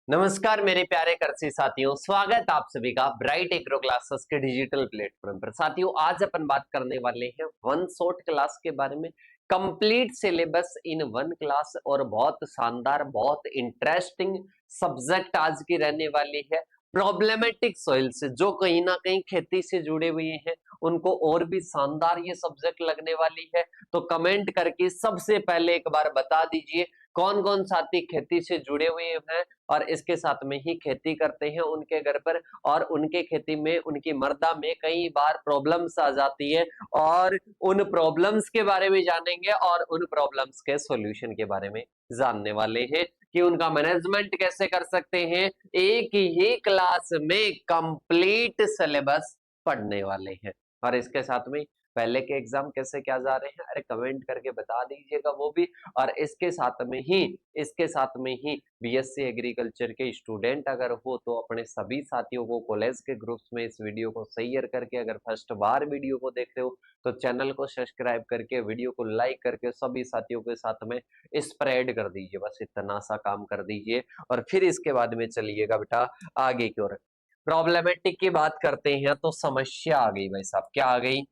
नमस्कार मेरे प्यारे कृषि साथियों, स्वागत आप सभी का ब्राइट एग्रो क्लासेस के डिजिटल प्लेटफॉर्म पर। साथियों, आज अपन बात करने वाले हैं वन शॉट क्लास के बारे में। Complete syllabus in one class और बहुत शानदार, बहुत इंटरेस्टिंग सब्जेक्ट आज की रहने वाली है। प्रॉब्लमेटिक सॉइल से जो कहीं ना कहीं खेती से जुड़े हुए हैं, उनको और भी शानदार ये सब्जेक्ट लगने वाली है। तो कमेंट करके सबसे पहले एक बार बता दीजिए कौन कौन साथी खेती से जुड़े हुए हैं और इसके साथ में ही खेती करते हैं उनके घर पर, और उनके खेती में, उनकी मृदा में कई बार प्रॉब्लम्स आ जाती है, और उन प्रॉब्लम्स के बारे में जानेंगे और उन प्रॉब्लम्स के सॉल्यूशन के बारे में जानने वाले हैं कि उनका मैनेजमेंट कैसे कर सकते हैं। एक ही क्लास में कंप्लीट सिलेबस पढ़ने वाले हैं। और इसके साथ में पहले के एग्जाम कैसे क्या जा रहे हैं, अरे कमेंट करके बता दीजिएगा वो भी। और इसके साथ में ही बीएससी एग्रीकल्चर के स्टूडेंट अगर हो तो अपने सभी साथियों को कॉलेज के ग्रुप्स में इस वीडियो को शेयर करके, अगर फर्स्ट बार वीडियो को देख रहे हो तो चैनल को सब्सक्राइब करके, वीडियो को लाइक करके सभी साथियों के साथ में स्प्रेड कर दीजिए। बस इतना सा काम कर दीजिए और फिर इसके बाद में चलिएगा बेटा आगे की ओर। प्रॉब्लमेटिक की बात करते हैं तो समस्या आ गई भाई साहब। क्या आ गई?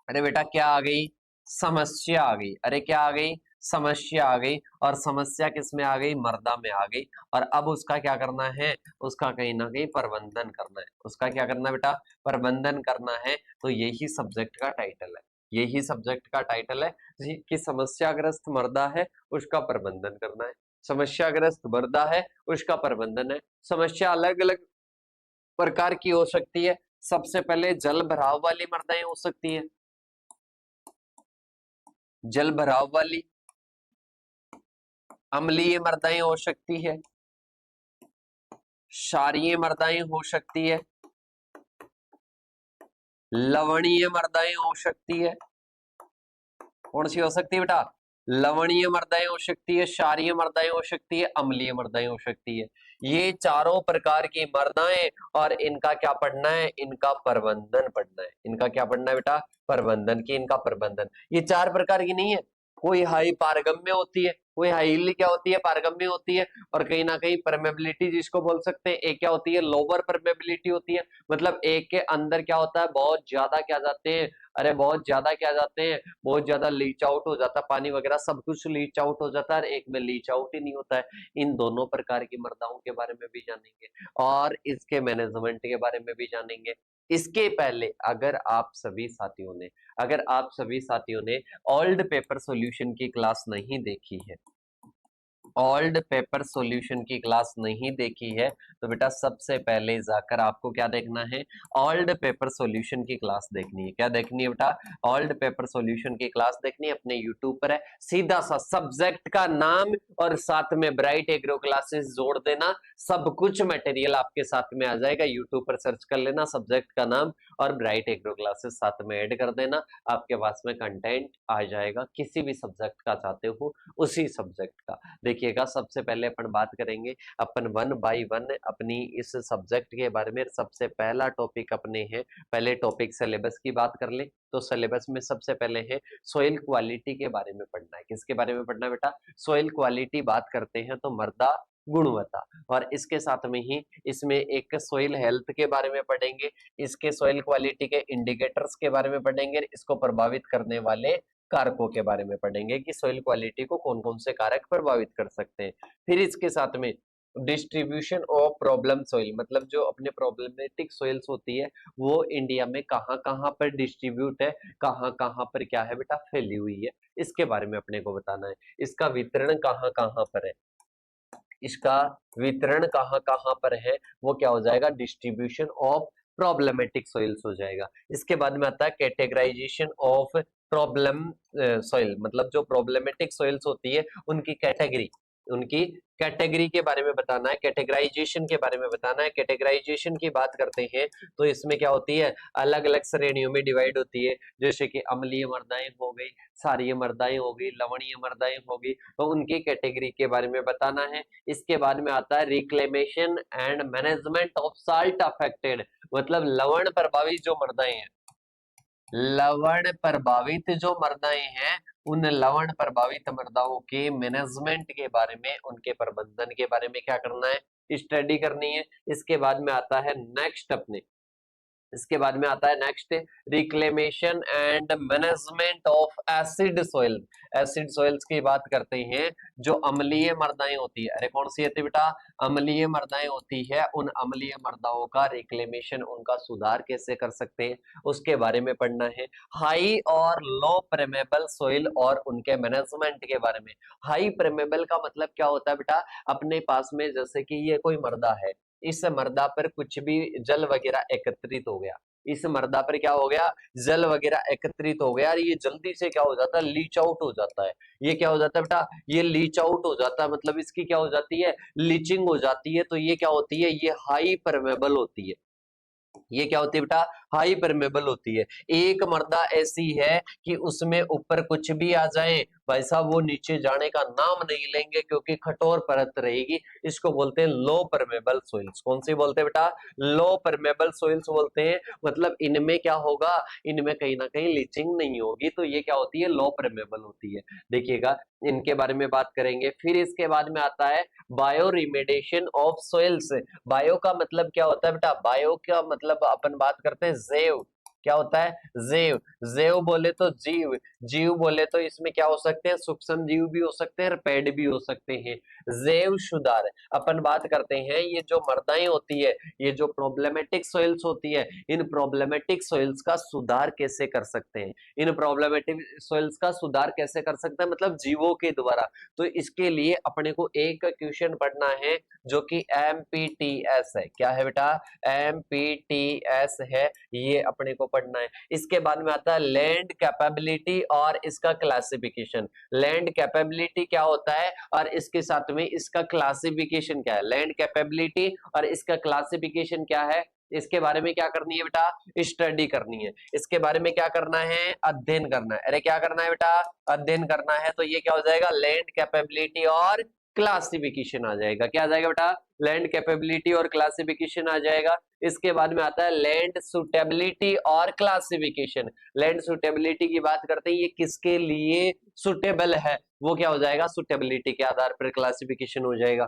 अरे बेटा क्या आ गई? समस्या आ गई। अरे क्या आ गई? समस्या आ गई। और समस्या किस में आ गई? मृदा में आ गई। और अब उसका क्या करना है? उसका कहीं ना कहीं प्रबंधन करना है। उसका क्या करना है बेटा? प्रबंधन करना है। तो यही सब्जेक्ट का टाइटल है। यही सब्जेक्ट का टाइटल है कि समस्याग्रस्त मृदा है, उसका प्रबंधन करना है। समस्याग्रस्त मृदा है, उसका प्रबंधन है। समस्या अलग अलग प्रकार की हो सकती है। सबसे पहले जल भराव वाली मृदाएं हो सकती है। जल भराव वाली अम्लीय मृदाएं हो सकती है, क्षारीय मृदाएं हो सकती है, लवणीय मृदाएं हो सकती है। कौन सी हो सकती है बेटा? लवणीय मृदाएं हो सकती है, क्षारीय मृदाएं हो सकती है, अम्लीय मृदाएं हो सकती है। ये चारों प्रकार की मृदाएं, और इनका क्या पढ़ना है? इनका प्रबंधन पढ़ना है। इनका क्या पढ़ना है बेटा? प्रबंधन की, इनका प्रबंधन। ये चार प्रकार की नहीं है। कोई हाई पारगम्य होती है, कोई हाईली क्या होती है? पारगम्य होती है। और कहीं ना कहीं परमेबिलिटी जिसको बोल सकते हैं, एक क्या होती है? लोअर परमेबिलिटी होती है। मतलब एक के अंदर क्या होता है? बहुत ज्यादा क्या जाते हैं, अरे बहुत ज्यादा क्या जाते हैं, बहुत ज्यादा लीच आउट हो जाता है, पानी वगैरह सब कुछ लीच आउट हो जाता है, एक में लीच आउट ही नहीं होता है। इन दोनों प्रकार की मृदाओं के बारे में भी जानेंगे और इसके मैनेजमेंट के बारे में भी जानेंगे। इसके पहले अगर आप सभी साथियों ने ओल्ड पेपर सॉल्यूशन की क्लास नहीं देखी है, ओल्ड पेपर सॉल्यूशन की क्लास नहीं देखी है, तो बेटा सबसे पहले जाकर आपको क्या देखना है? ओल्ड पेपर सॉल्यूशन की क्लास देखनी है। क्या देखनी है बेटा? ओल्ड पेपर सॉल्यूशन की क्लास देखनी है। अपने यूट्यूब पर है, सीधा सा सब्जेक्ट का नाम और साथ में ब्राइट एग्रो क्लासेस जोड़ देना, सब कुछ मटेरियल आपके साथ में आ जाएगा। यूट्यूब पर सर्च कर लेना सब्जेक्ट का नाम और ब्राइट एग्रो क्लासेस साथ में ऐड कर देना, आपके पास में कंटेंट आ जाएगा किसी भी सब्जेक्ट का चाहते हो उसी सब्जेक्ट का। देखिएगा, सबसे पहले अपन बात करेंगे, अपन वन बाय वन अपनी इस सब्जेक्ट के बारे में। सबसे पहला टॉपिक अपने है, पहले टॉपिक सिलेबस की बात कर ले तो सिलेबस में सबसे पहले है सोइल क्वालिटी के बारे में पढ़ना है। किसके बारे में पढ़ना है बेटा? सोइल क्वालिटी बात करते हैं तो मृदा गुणवत्ता। और इसके साथ में ही इसमें एक सोइल हेल्थ के बारे में पढ़ेंगे, इसके सोइल क्वालिटी के इंडिकेटर्स के बारे में पढ़ेंगे, इसको प्रभावित करने वाले कारकों के बारे में पढ़ेंगे कि सोइल क्वालिटी को कौन कौन से कारक प्रभावित कर सकते हैं। फिर इसके साथ में डिस्ट्रीब्यूशन ऑफ प्रॉब्लम सोइल, मतलब जो अपने प्रॉब्लमेटिक सोइल्स होती है वो इंडिया में कहाँ कहाँ पर डिस्ट्रीब्यूट है, कहाँ कहाँ पर क्या है बेटा फैली हुई है, इसके बारे में अपने को बताना है। इसका वितरण कहाँ कहाँ पर है, इसका वितरण कहाँ कहाँ पर है, वो क्या हो जाएगा? डिस्ट्रीब्यूशन ऑफ प्रॉब्लमेटिक सॉइल्स हो जाएगा। इसके बाद में आता है कैटेगराइजेशन ऑफ प्रॉब्लम सॉइल, मतलब जो प्रॉब्लमेटिक सॉइल्स होती है उनकी कैटेगरी के बारे में बताना है, कैटेगराइजेशन के बारे में बताना है। कैटेगराइजेशन की बात करते हैं तो इसमें क्या होती है? अलग अलग श्रेणियों में डिवाइड होती है, जैसे कि अम्लीय मृदाएं हो गई, क्षारीय मृदाएं हो गई, लवणीय मृदाएं हो गई, तो उनकी कैटेगरी के बारे में बताना है। इसके बाद में आता है reclamation and management of salt affected, मतलब लवण प्रभावित जो मृदाएं हैं, लवण प्रभावित जो मृदाएं हैं, उन लवण प्रभावित मृदाओं के मैनेजमेंट के बारे में, उनके प्रबंधन के बारे में क्या करना है? स्टडी करनी है। इसके बाद में आता है नेक्स्ट अपने, इसके बाद में आता है next reclamation and management of acid soil. Acid soils की बात करते हैं, जो अम्लीय मृदाएं होती है, अरे कौन सी होती है बेटा, अम्लीय मृदाएं होती है, उन अम्लीय मृदाओं का रिक्लेमेशन, उनका सुधार कैसे कर सकते हैं उसके बारे में पढ़ना है। हाई और लो परमेबल सॉइल और उनके मैनेजमेंट के बारे में। हाई परमेबल का मतलब क्या होता है बेटा, अपने पास में जैसे कि ये कोई मृदा है, इस मृदा पर कुछ भी जल वगैरह एकत्रित हो गया, इस मृदा पर क्या हो गया, जल वगैरह एकत्रित हो गया, और ये जल्दी से क्या हो जाता है, लीच आउट हो जाता है। ये क्या हो जाता है बेटा, ये लीच आउट हो जाता है, मतलब इसकी क्या हो जाती है, लीचिंग हो जाती है। तो ये क्या होती है, ये हाई परमेबल होती है। ये क्या होती है बेटा, हाई परमेबल होती है। एक मृदा ऐसी है कि उसमें ऊपर कुछ भी आ जाए भाई साहब, वो नीचे जाने का नाम नहीं लेंगे क्योंकि कठोर परत रहेगी। इसको बोलते हैं लो परमेबल सोइल्स। कौन सी बोलते हैं बेटा, लो परमेबल सोइल्स बोलते हैं। मतलब इनमें क्या होगा, इनमें कहीं ना कहीं लीचिंग नहीं होगी, तो ये क्या होती है, लो परमेबल होती है। देखिएगा, इनके बारे में बात करेंगे। फिर इसके बाद में आता है bio remediation of soils. Bio का मतलब क्या होता है बेटा, बायो का मतलब अपन बात करते हैं जैव। क्या होता है, जैव। जैव बोले तो जीव, जीव बोले तो इसमें क्या हो सकते हैं, सूक्ष्म जीव भी हो सकते हैं और पेड़ भी हो सकते हैं। जैव सुधार अपन बात करते हैं, ये जो मृदाएं होती है, ये जो प्रॉब्लमेटिक सॉइल्स होती है, इन प्रॉब्लमेटिक सॉइल्स का सुधार कैसे कर सकते हैं, इन प्रॉब्लमेटिक सॉइल्स का सुधार कैसे कर सकते हैं, मतलब जीवों के द्वारा। तो इसके लिए अपने को एक क्वेश्चन पढ़ना है जो कि एमपीटीएस है। क्या है बेटा, एमपीटीएस है, ये अपने को पढ़ना है। इसके बाद में आता है लैंड कैपेबिलिटी और इसका क्लासिफिकेशन। लैंड कैपेबिलिटी क्या होता है और इसके साथ में इसका क्लासिफिकेशन क्या है, लैंड कैपेबिलिटी और इसका क्लासिफिकेशन क्या है, इसके बारे में क्या करनी है बेटा, स्टडी करनी है। इसके बारे में क्या करना है, अध्ययन करना है। अरे क्या करना है बेटा, अध्ययन करना है। तो ये क्या हो जाएगा, लैंड कैपेबिलिटी और क्लासिफिकेशन आ जाएगा। क्या आ जाएगा बेटा, लैंड कैपेबिलिटी और क्लासिफिकेशन आ जाएगा। इसके बाद में आता है लैंड सुटेबिलिटी और क्लासिफिकेशन। लैंड सुटेबिलिटी की बात करते हैं, ये किसके लिए सुटेबल है, वो क्या हो जाएगा, सुटेबिलिटी के आधार पर क्लासिफिकेशन हो जाएगा।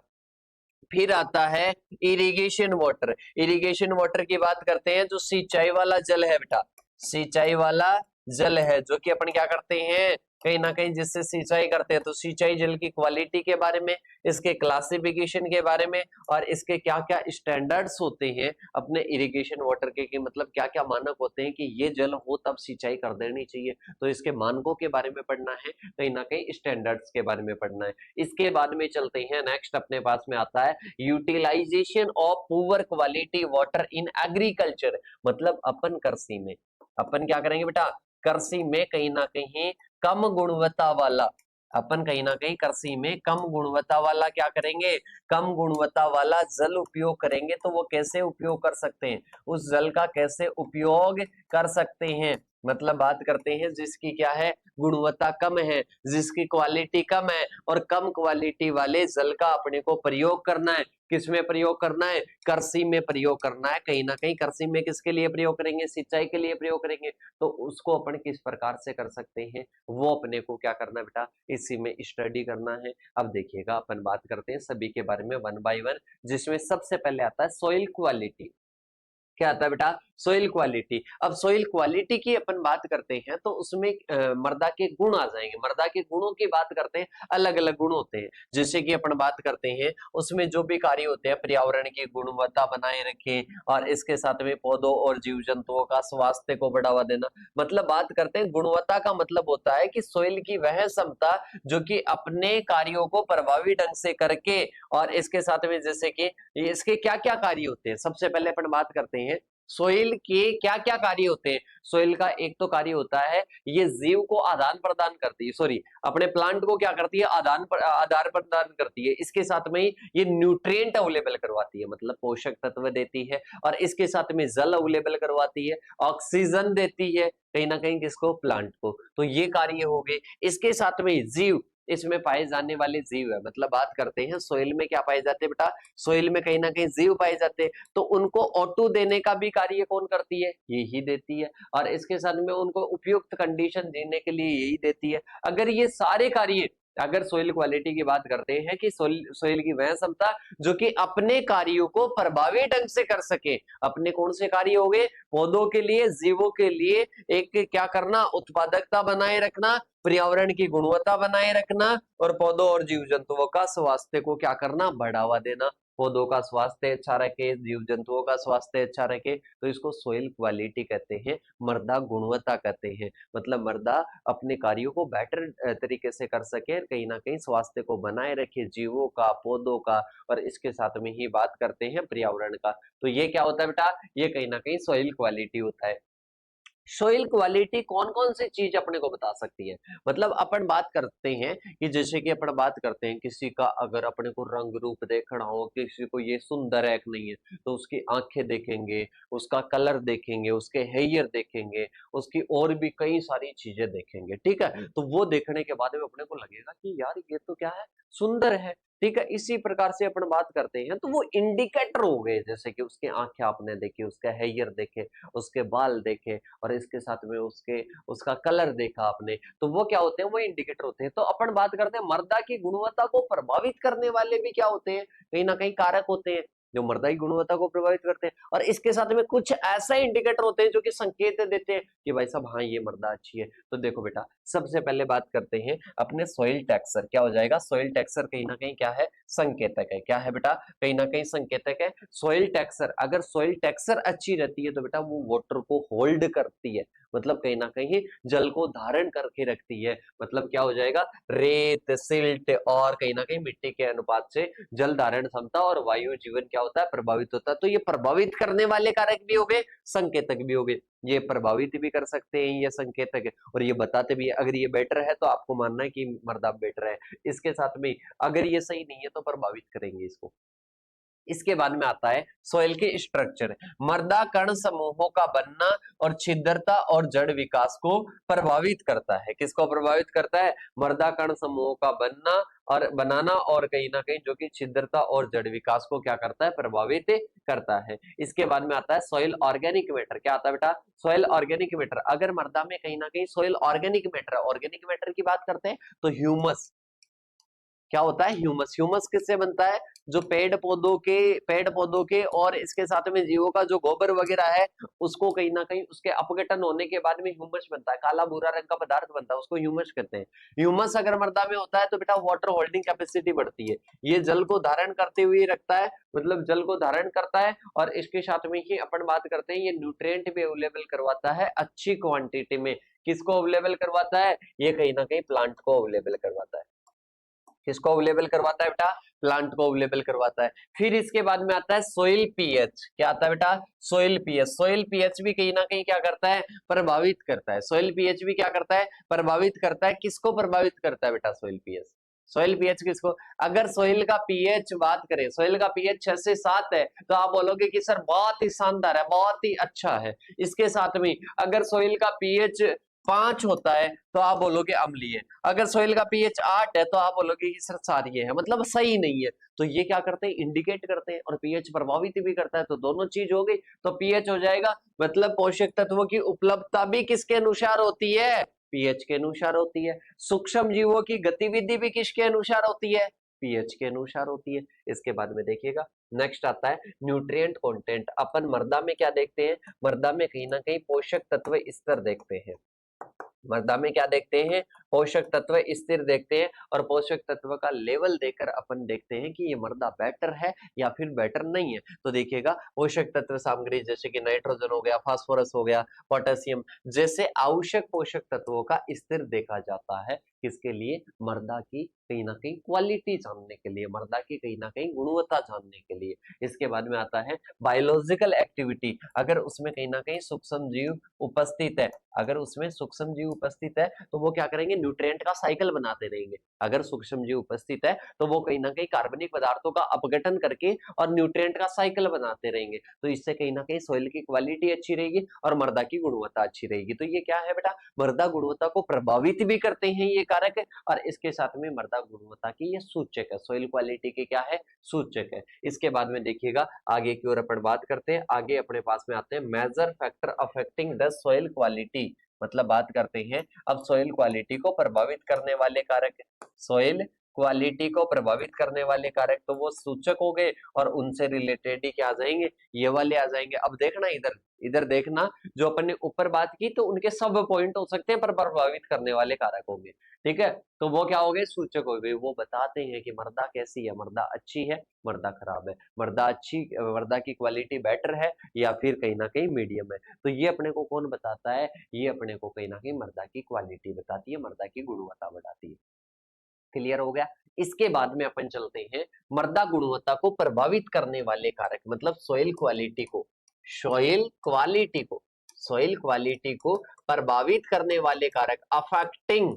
फिर आता है इरिगेशन वाटर। इरिगेशन वाटर की बात करते हैं, जो सिंचाई वाला जल है बेटा, सिंचाई वाला जल है, जो कि अपन क्या करते हैं, कहीं ना कहीं जिससे सिंचाई करते हैं। तो सिंचाई जल की क्वालिटी के बारे में, इसके क्लासिफिकेशन के बारे में, और इसके क्या क्या स्टैंडर्ड्स होते हैं अपने इरिगेशन वाटर के, कि मतलब क्या क्या मानक होते हैं कि ये जल हो तब सिंचाई कर देनी चाहिए। तो इसके मानकों के बारे में पढ़ना है, कहीं ना कहीं स्टैंडर्ड्स के बारे में पढ़ना है। इसके बाद में चलते हैं नेक्स्ट, अपने पास में आता है utilisation of poor quality water in agriculture. मतलब अपन कृषि में, अपन क्या करेंगे बेटा, कृषि में कहीं ना कहीं कम गुणवत्ता वाला, अपन कहीं ना कहीं कृषि में कम गुणवत्ता वाला क्या करेंगे, कम गुणवत्ता वाला जल उपयोग करेंगे। तो वो कैसे उपयोग कर सकते हैं, उस जल का कैसे उपयोग कर सकते हैं, मतलब बात करते हैं जिसकी क्या है, गुणवत्ता कम है, जिसकी क्वालिटी कम है, और कम क्वालिटी वाले जल का अपने को प्रयोग करना है। किसमें प्रयोग करना है, कृषि में प्रयोग करना है। कहीं ना कहीं कृषि में किसके लिए प्रयोग करेंगे, सिंचाई के लिए प्रयोग करेंगे। तो उसको अपन किस प्रकार से कर सकते हैं, वो अपने को क्या करना है बेटा, इसी में स्टडी करना है। अब देखिएगा, अपन बात करते हैं सभी के बारे में वन बाय वन, जिसमें सबसे पहले आता है सॉइल क्वालिटी। क्या आता है बेटा, सोइल क्वालिटी। अब सोइल क्वालिटी की अपन बात करते हैं तो उसमें मृदा के गुण आ जाएंगे। मृदा के गुणों की बात करते हैं, अलग अलग गुण होते हैं। जैसे कि अपन बात करते हैं उसमें जो भी कार्य होते हैं, पर्यावरण की गुणवत्ता बनाए रखें, और इसके साथ में पौधों और जीव जंतुओं का स्वास्थ्य को बढ़ावा देना। मतलब बात करते हैं गुणवत्ता का मतलब होता है कि सोइल की वह क्षमता जो कि अपने कार्यों को प्रभावी ढंग से करके, और इसके साथ में जैसे कि इसके क्या क्या कार्य होते हैं। सबसे पहले अपन बात करते हैं सोइल के क्या क्या कार्य होते हैं। सोइल का एक तो कार्य होता है, ये जीव को आदान प्रदान करती है, सॉरी अपने प्लांट को क्या करती है, आधार प्रदान करती है। इसके साथ में ये न्यूट्रिएंट अवेलेबल करवाती है, मतलब पोषक तत्व देती है, और इसके साथ में जल अवेलेबल करवाती है, ऑक्सीजन देती है कहीं ना कहीं किसको, प्लांट को। तो ये कार्य हो गए। इसके साथ में जीव, इसमें पाए जाने वाले जीव है, मतलब बात करते हैं सोइल में क्या पाए जाते हैं बेटा, सोइल में कहीं ना कहीं जीव पाए जाते हैं। तो उनको O2 देने का भी कार्य कौन करती है, यही देती है, और इसके साथ में उनको उपयुक्त कंडीशन देने के लिए यही देती है। अगर ये सारे कार्य अगर सोइल क्वालिटी की बात करते हैं कि सोइल की वह क्षमता जो कि अपने कार्यों को प्रभावी ढंग से कर सके। अपने कौन से कार्य हो गए? पौधों के लिए, जीवों के लिए एक क्या करना? उत्पादकता बनाए रखना, पर्यावरण की गुणवत्ता बनाए रखना और पौधों और जीव जंतुओं का स्वास्थ्य को क्या करना? बढ़ावा देना। पौधों का स्वास्थ्य अच्छा रखे, जीव जंतुओं का स्वास्थ्य अच्छा रखे, तो इसको सोइल क्वालिटी कहते हैं, मृदा गुणवत्ता कहते हैं। मतलब मृदा अपने कार्यों को बेटर तरीके से कर सके, कहीं ना कहीं स्वास्थ्य को बनाए रखे, जीवों का, पौधों का, और इसके साथ में ही बात करते हैं पर्यावरण का। तो ये क्या होता है बेटा? ये कहीं ना कहीं सोइल क्वालिटी होता है। सोइल क्वालिटी कौन कौन सी चीज अपने को बता सकती है? मतलब अपन बात करते हैं कि जैसे कि अपन बात करते हैं किसी का अगर अपने को रंग रूप देखना हो, किसी को ये सुंदर है कि नहीं है, तो उसकी आंखें देखेंगे, उसका कलर देखेंगे, उसके हेयर देखेंगे, उसकी और भी कई सारी चीजें देखेंगे, ठीक है। तो वो देखने के बाद में अपने को लगेगा कि यार ये तो क्या है, सुंदर है, ठीक है। इसी प्रकार से अपन बात करते हैं तो वो इंडिकेटर हो गए, जैसे कि उसकी आंखें आपने देखी, उसका हेयर देखे, उसके बाल देखे, और इसके साथ में उसका कलर देखा आपने, तो वो क्या होते हैं? वो इंडिकेटर होते हैं। तो अपन बात करते हैं मृदा की गुणवत्ता को प्रभावित करने वाले भी क्या होते हैं? कहीं ना कहीं कारक होते हैं जो मृदा की गुणवत्ता को प्रभावित करते हैं, और इसके साथ में कुछ ऐसे इंडिकेटर होते हैं जो कि संकेत देते हैं कि भाई साहब हाँ ये मृदा अच्छी है। तो देखो बेटा, सबसे पहले बात करते हैं अपने सॉइल टेक्सचर। क्या हो जाएगा? सॉइल टेक्सचर कहीं ना कहीं क्या है? संकेतक है। क्या है बेटा? कहीं ना कहीं संकेतक है। सॉइल टेक्सचर, अगर सॉइल टेक्सचर अच्छी रहती है तो बेटा वो वाटर को होल्ड करती है, मतलब कहीं ना कहीं जल को धारण करके रखती है। मतलब क्या हो जाएगा? रेत, सिल्ट और कहीं ना कहीं मिट्टी के अनुपात से जल धारण क्षमता और वायु जीवन क्या होता है? प्रभावित होता है। तो ये प्रभावित करने वाले कारक भी हो गए, संकेतक भी हो गए। ये प्रभावित भी कर सकते हैं, ये संकेतक है, और ये बताते भी है। अगर ये बेटर है तो आपको मानना है कि मृदा बेटर है। इसके साथ में अगर ये सही नहीं है तो प्रभावित करेंगे इसको। इसके बाद में आता है सोइल के स्ट्रक्चर। मृदा कण समूहों का बनना और छिद्रता और जड़ विकास को प्रभावित करता है। किसको प्रभावित करता है? मृदा कण समूहों का बनना और बनाना, और कहीं ना कहीं जो कि छिद्रता और जड़ विकास को क्या करता है? प्रभावित करता है। इसके बाद में आता है सोइल ऑर्गेनिक मैटर। क्या आता है बेटा? Soil organic matter. अगर मृदा में कहीं ना कहीं सोइल ऑर्गेनिक मैटर की बात करते हैं तो ह्यूमस। क्या होता है? ह्यूमस। ह्यूमस किससे बनता है? जो पेड़ पौधों के और इसके साथ में जीवों का जो गोबर वगैरह है, उसको कहीं ना कहीं उसके अपघटन होने के बाद में ह्यूमस बनता है, काला भूरा रंग का पदार्थ बनता है, उसको ह्यूमस कहते हैं। ह्यूमस अगर मृदा में होता है तो बेटा वाटर होल्डिंग कैपेसिटी बढ़ती है, ये जल को धारण करते हुए रखता है, मतलब जल को धारण करता है। और इसके साथ में ही अपन बात करते हैं, ये न्यूट्रिएंट भी अवेलेबल करवाता है अच्छी क्वांटिटी में। किसको अवेलेबल करवाता है? ये कहीं ना कहीं प्लांट को अवेलेबल करवाता है। किसको अवेलेबल करवाता है बेटा? प्लांट को अवेलेबल करवाता है। फिर इसके बाद में आता है सोइल पीएच। क्या आता है बेटा? Soil pH. सोइल पीएच भी कहीं ना कहीं क्या करता है? प्रभावित करता है। सोइल पीएच भी क्या करता है? प्रभावित करता है। किसको प्रभावित करता है बेटा? Soil pH. सोइल पीएच किसको? अगर सोइल का पीएच बात करें, सोइल का पीएच 6 से 7 है तो आप बोलोगे कि सर बहुत ही शानदार है, बहुत ही अच्छा है। इसके साथ में अगर सोइल का पीएच 5 होता है तो आप बोलोगे अम्लीय। अगर सोइल का पीएच 8 है तो आप बोलोगे कि सर क्षारीय है, मतलब सही नहीं है। तो ये क्या करते हैं? इंडिकेट करते हैं, और पीएच प्रभावित भी करता है। तो दोनों चीज हो गई। तो पीएच हो जाएगा, मतलब पोषक तत्वों की उपलब्धता भी किसके अनुसार होती है? पीएच के अनुसार होती है। सूक्ष्म जीवों की गतिविधि भी किसके अनुसार होती है? पीएच के अनुसार होती है। इसके बाद में देखिएगा नेक्स्ट आता है न्यूट्रिएंट कंटेंट। अपन मृदा में क्या देखते हैं? मृदा में कहीं ना कहीं पोषक तत्व स्तर देखते हैं। मृदा में क्या देखते हैं? पोषक तत्व स्थिर देखते हैं, और पोषक तत्व का लेवल देकर अपन देखते हैं कि ये मृदा बेटर है या फिर बेटर नहीं है। तो देखिएगा पोषक तत्व सामग्री जैसे कि नाइट्रोजन हो गया, फास्फोरस हो गया, पोटेशियम जैसे आवश्यक पोषक तत्वों का स्थिर देखा जाता है। किसके लिए? मृदा की कहीं ना कहीं क्वालिटी जानने के लिए, मृदा की कहीं ना कहीं गुणवत्ता जानने के लिए। इसके बाद में आता है बायोलॉजिकल एक्टिविटी। अगर उसमें कहीं ना कहीं सूक्ष्म जीव उपस्थित है, अगर उसमें सूक्ष्म जीव उपस्थित है तो वो क्या करेंगे? न्यूट्रिएंट का साइकिल बनाते रहेंगे। अगर सूक्ष्म जीव उपस्थित है तो वो कहीं ना कहीं कार्बनिक पदार्थों का अपघटन करके और न्यूट्रिएंट का साइकिल बनाते रहेंगे। तो इससे कहीं ना कहीं सॉइल की क्वालिटी अच्छी रहेगी और मृदा की गुणवत्ता अच्छी रहेगी। तो ये क्या है बेटा? मृदा गुणवत्ता को प्रभावित भी करते हैं ये कारक, और इसके साथ में मृदा गुणवत्ता की ये सूचक है, सॉइल क्वालिटी के क्या है? सूचक है। इसके बाद में देखिएगा आगे की ओर अपन बात करते हैं। आगे अपने पास में आते हैं major factor affecting the soil quality. मतलब बात करते हैं अब सॉइल क्वालिटी को प्रभावित करने वाले कारक, सॉइल क्वालिटी को प्रभावित करने वाले कारक तो वो सूचक हो गए और उनसे रिलेटेड ही क्या आ जाएंगे, ये वाले आ जाएंगे। अब देखना इधर, इधर देखना, जो अपन ने ऊपर बात की तो उनके सब पॉइंट हो सकते हैं पर प्रभावित करने वाले कारक होंगे, ठीक है। तो वो क्या हो गए, सूचक हो गए, वो बताते हैं कि मृदा कैसी है, मृदा अच्छी है, मृदा खराब है, मृदा अच्छी, मृदा की क्वालिटी बेटर है या फिर कहीं ना कहीं मीडियम है। तो ये अपने को कौन बताता है, ये अपने को कहीं ना कहीं मृदा की क्वालिटी बताती है, मृदा की गुणवत्ता बताती है। क्लियर हो गया। इसके बाद में अपन चलते हैं मृदा गुणवत्ता को प्रभावित करने वाले कारक, मतलब सॉइल क्वालिटी को, सॉइल क्वालिटी को, सॉइल क्वालिटी को प्रभावित करने वाले कारक, अफेक्टिंग,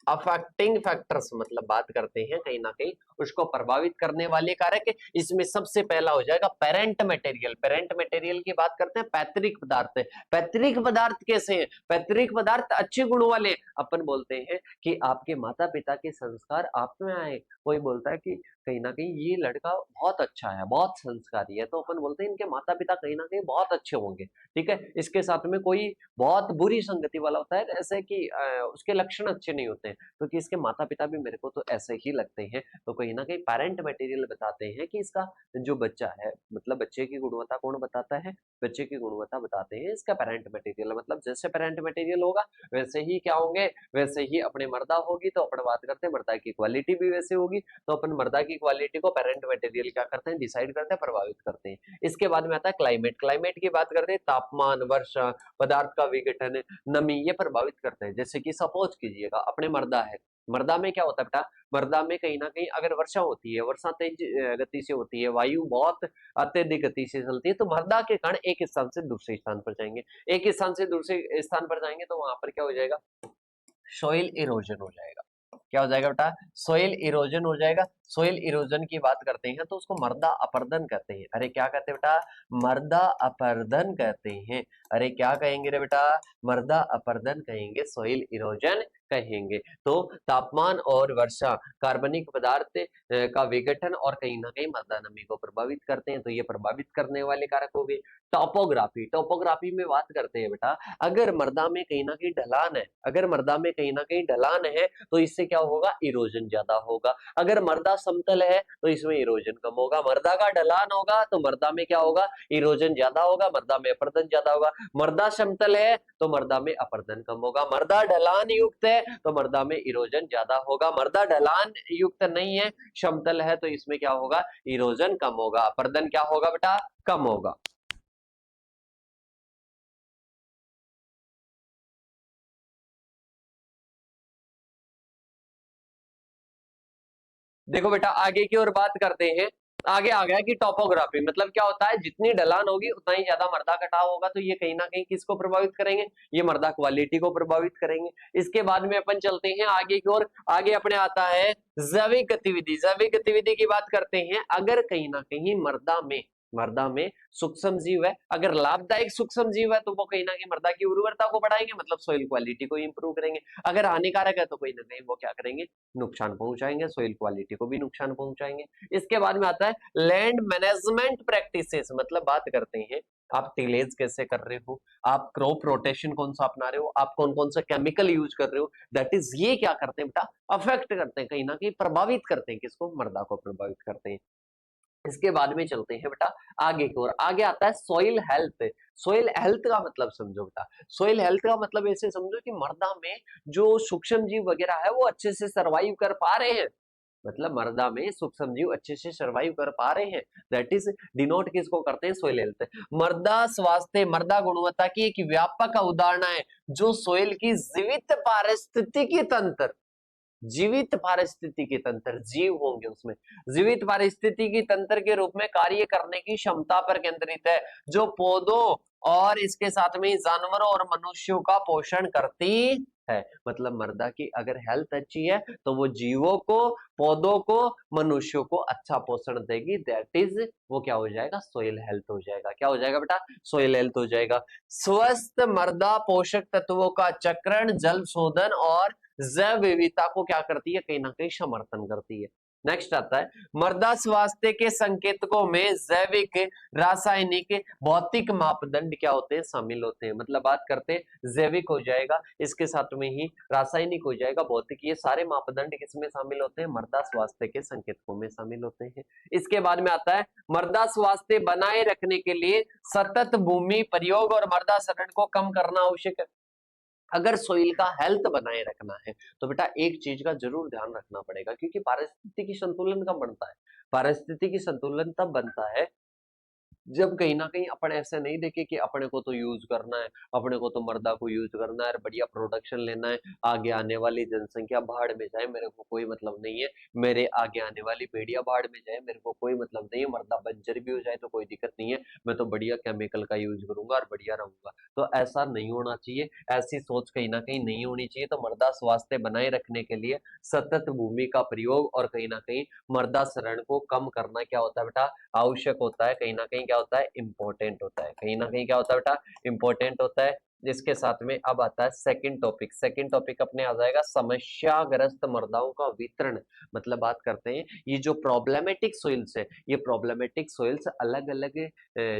अफेक्टिंग फैक्टर्स, मतलब बात करते हैं कहीं ना कहीं उसको प्रभावित करने वाले कारक। इसमें सबसे पहला हो जाएगा पेरेंट मटेरियल। पेरेंट मटेरियल की बात करते हैं, पैतृक पदार्थ। पैतृक पदार्थ कैसे हैं, पैतृक पदार्थ अच्छे गुणों वाले। अपन बोलते हैं कि आपके माता पिता के संस्कार आप में आए, कोई बोलता है कि कहीं ना कहीं ये लड़का बहुत अच्छा है, बहुत संस्कारी है, तो अपन बोलते हैं इनके माता पिता कहीं ना कहीं बहुत अच्छे होंगे, ठीक है। इसके साथ में कोई बहुत बुरी संगति वाला होता है, जैसे कि उसके लक्षण अच्छे नहीं होते हैं, क्योंकि इसके माता पिता भी मेरे को तो ऐसे ही लगते हैं। तो कहीं ना कहीं पेरेंट मटेरियल बताते हैं कि इसका जो बच्चा है, मतलब बच्चे की गुणवत्ता कौन बताता है, बच्चे की गुणवत्ता बताते हैं इसका पेरेंट मटेरियल। मतलब जैसे पेरेंट मटेरियल होगा वैसे ही क्या होंगे, वैसे ही अपने मर्दा होगी। तो अपन बात करते हैं मर्दा की क्वालिटी भी वैसे होगी। तो अपन मर्दा की क्वालिटी को पेरेंट मटेरियल क्या करते हैं, डिसाइड करते हैं, प्रभावित करते हैं। इसके बाद में आता है क्लाइमेट। क्लाइमेट की बात करते हैं, तापमान, वर्षा, पदार्थ का विघटन, नमी, ये प्रभावित करते हैं। जैसे कि सपोज कीजिएगा अपने मर्दा है, मर्दा में क्या होता है बेटा, मर्दा में कहीं ना कहीं अगर वर्षा होती है, वर्षा तेज गति से होती है, वायु बहुत अत्यधिक गति से चलती है, तो मर्दा के कण एक स्थान से दूसरे स्थान पर जाएंगे, एक स्थान से दूसरे स्थान पर जाएंगे, तो वहां पर क्या हो जाएगा, सॉइल इरोजन हो जाएगा। क्या हो जाएगा बेटा, सॉइल इरोजन हो जाएगा। सॉइल इरोजन की बात करते हैं तो उसको मृदा अपरदन कहते हैं। अरे क्या कहते हैं बेटा, मृदा अपरदन कहते हैं। अरे क्या कहेंगे रे बेटा, मृदा अपरदन कहेंगे, सॉइल इरोजन कहेंगे। तो तापमान और वर्षा कार्बनिक पदार्थ का विघटन और कहीं ना कहीं मृदा नमी को प्रभावित करते हैं, तो ये प्रभावित करने वाले कारक हो गए। टोपोग्राफी, टोपोग्राफी में बात करते हैं बेटा, अगर मृदा में कहीं ना कहीं ढलान है, अगर मृदा में कहीं ना कहीं ढलान है तो इससे क्या होगा, इरोजन ज्यादा होगा। अगर मृदा समतल है तो इसमें इरोजन कम होगा। मृदा का ढलान होगा तो मृदा में क्या होगा, इरोजन ज्यादा होगा, मृदा में अपरदन ज्यादा होगा। मृदा समतल है तो मृदा में अपरदन कम होगा। मृदा ढलान युक्त है तो मृदा में इरोजन ज्यादा होगा। मृदा ढलान युक्त नहीं है, समतल है, तो इसमें क्या होगा, इरोजन कम होगा, अपरदन क्या होगा बेटा, कम होगा। देखो बेटा आगे की ओर बात करते हैं। आगे आ गया कि टोपोग्राफी मतलब क्या होता है, जितनी ढलान होगी उतना ही ज्यादा मृदा कटाव होगा, तो ये कहीं ना कहीं किसको प्रभावित करेंगे, ये मृदा क्वालिटी को प्रभावित करेंगे। इसके बाद में अपन चलते हैं आगे की ओर। आगे अपने आता है जैविक गतिविधि। जैविक गतिविधि की बात करते हैं, अगर कहीं ना कहीं मृदा में सूक्ष्म जीव है, अगर लाभदायक सूक्ष्म जीव है तो वो कहीं ना कहीं मृदा की उर्वरता को बढ़ाएंगे, मतलब सॉइल क्वालिटी को इंप्रूव करेंगे। अगर हानिकारक है तो कहीं ना कहीं वो क्या करेंगे, नुकसान पहुंचाएंगे, सॉइल क्वालिटी को भी नुकसान पहुंचाएंगे। इसके बाद में आता है लैंड मैनेजमेंट प्रैक्टिसेस, मतलब बात करते हैं आप टिलेज कैसे कर रहे हो, आप क्रॉप रोटेशन कौन सा अपना रहे हो, आप कौन कौन सा केमिकल यूज कर रहे हो, दैट इज ये क्या करते हैं बेटा, अफेक्ट करते हैं, कहीं ना कहीं प्रभावित करते हैं, किसको, मृदा को प्रभावित करते हैं। इसके बाद में चलते हैं बेटा आगे की ओर। आगे आता है सॉइल हेल्थ। सॉइल हेल्थ का मतलब समझो बेटा, सॉइल हेल्थ का मतलब ऐसे समझो कि मृदा में जो सूक्ष्म जीव वगैरह है वो अच्छे से सरवाइव कर पा रहे हैं, मतलब मृदा में सूक्ष्म जीव अच्छे से सरवाइव कर पा रहे हैं, दैट इज डिनोट किसको करते हैं, सोइल हेल्थ। मृदा स्वास्थ्य, मृदा गुणवत्ता की एक व्यापक अवधारणा है जो सोइल की जीवित पारिस्थितिकी तंत्र, जीवित पारिस्थितिकी तंत्र, जीव होंगे उसमें, जीवित पारिस्थितिकी तंत्र के रूप में कार्य करने की क्षमता पर केंद्रित है, जो पौधों और इसके साथ में जानवरों और मनुष्यों का पोषण करती है। मतलब मृदा की अगर हेल्थ अच्छी है तो वो जीवों को, पौधों को, मनुष्यों को अच्छा पोषण देगी, दैट इज वो क्या हो जाएगा, सोइल हेल्थ हो जाएगा। क्या हो जाएगा बेटा, सोइल हेल्थ हो जाएगा। स्वस्थ मृदा पोषक तत्वों का चक्रण, जल शोधन और जैव विविधता को क्या करती है, कहीं ना कहीं समर्थन करती है। नेक्स्ट आता है मृदा स्वास्थ्य के संकेतकों में जैविक, रासायनिक, भौतिक मापदंड क्या होते हैं, शामिल होते हैं। मतलब बात करते हैं जैविक हो जाएगा, इसके साथ में ही रासायनिक हो जाएगा, भौतिक, ये सारे मापदंड किसमें शामिल होते हैं, मृदा स्वास्थ्य के संकेतकों में शामिल होते हैं। इसके बाद में आता है मृदा स्वास्थ्य बनाए रखने के लिए सतत भूमि प्रयोग और मृदा क्षरण को कम करना आवश्यक है। अगर सोइल का हेल्थ बनाए रखना है तो बेटा एक चीज का जरूर ध्यान रखना पड़ेगा, क्योंकि पारिस्थितिकी संतुलन कब बनता है, पारिस्थितिकी संतुलन तब बनता है जब कहीं ना कहीं अपन ऐसे नहीं देखे कि अपने को तो यूज करना है, अपने को तो मर्दा को यूज करना है, बढ़िया प्रोडक्शन लेना है, आगे आने वाली जनसंख्या बाढ़ में जाए मेरे को कोई मतलब नहीं है, मेरे आगे आने वाली पीढ़ियां बाढ़ में जाए मेरे को कोई मतलब नहीं है, मर्दा बंजर भी हो जाए तो कोई दिक्कत नहीं है, मैं तो बढ़िया केमिकल का यूज करूंगा और बढ़िया रहूंगा। तो ऐसा नहीं होना चाहिए, ऐसी सोच कहीं ना कहीं नहीं होनी चाहिए। तो मृदा स्वास्थ्य बनाए रखने के लिए सतत भूमि का प्रयोग और कहीं ना कहीं मृदा क्षरण को कम करना क्या होता है बेटा, आवश्यक होता है, कहीं ना कहीं क्या होता है, इंपॉर्टेंट होता है, कहीं ना कहीं क्या होता है बेटा, इंपॉर्टेंट होता है। जिसके साथ में अब आता है सेकंड टॉपिक, सेकंड टॉपिक अपने आ जाएगा समस्याग्रस्त मृदाओं का वितरण। मतलब बात करते हैं ये जो प्रॉब्लमेटिक सोइल्स है, ये प्रॉब्लमेटिक सोइल्स अलग अलग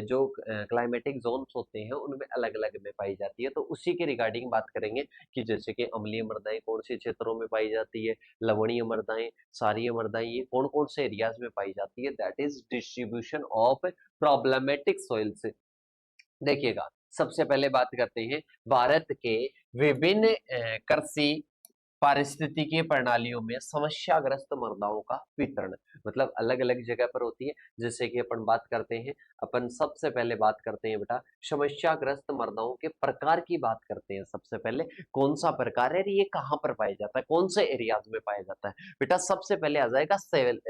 जो क्लाइमेटिक जोन्स होते हैं उनमें अलग अलग में पाई जाती है। तो उसी के रिगार्डिंग बात करेंगे कि जैसे कि अम्लीय मृदाएं कौन से क्षेत्रों में पाई जाती है, लवणीय मृदाएं, क्षारीय मृदाएं, ये कौन कौन से एरियाज में पाई जाती है, that is distribution of problematic soils. देखिएगा सबसे पहले बात करते हैं भारत के विभिन्न कृषि पारिस्थितिकीय प्रणालियों में समस्याग्रस्त मृदाओं का वितरण। मतलब अलग अलग जगह पर होती है। जैसे कि अपन बात करते हैं, अपन सबसे पहले बात करते हैं बेटा समस्याग्रस्त मृदाओं के प्रकार की बात करते हैं। सबसे पहले कौन सा प्रकार है, ये कहाँ पर पाया जाता है, कौन से एरियाज में पाया जाता है। बेटा सबसे पहले आ जाएगा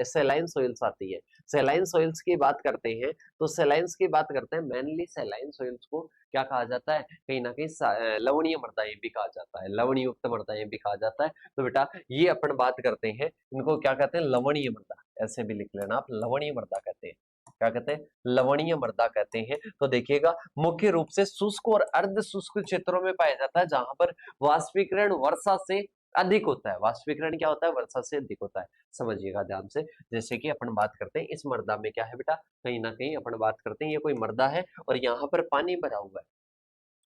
सेलाइन सोइल्स आती है। सेलाइन सोइल्स की बात करते हैं तो सेलाइंस की बात करते हैं, मेनली सेलाइन सोइल्स को क्या कहा जाता है, कहीं ना कहीं लवणीय मृदाएं भी कहा जाता है, लवण युक्त मृदाएं भी कहा जाता है। तो बेटा ये अपन बात करते हैं इनको क्या कहते हैं, लवणीय मृदा, ऐसे भी लिख लेना आप, लवणीय मृदा कहते हैं। क्या कहते हैं, लवणीय मृदा कहते हैं। तो देखिएगा मुख्य रूप से शुष्क और अर्ध शुष्क क्षेत्रों में पाया जाता है, जहां पर वाष्पीकरण वर्षा से अधिक होता है। वाष्पीकरण क्या होता है, वर्षा से अधिक होता है, समझिएगा ध्यान से। जैसे कि अपन बात करते हैं इस मृदा में क्या है बेटा, कहीं ना कहीं अपन बात करते हैं ये कोई मृदा है और यहाँ पर पानी भरा हुआ है,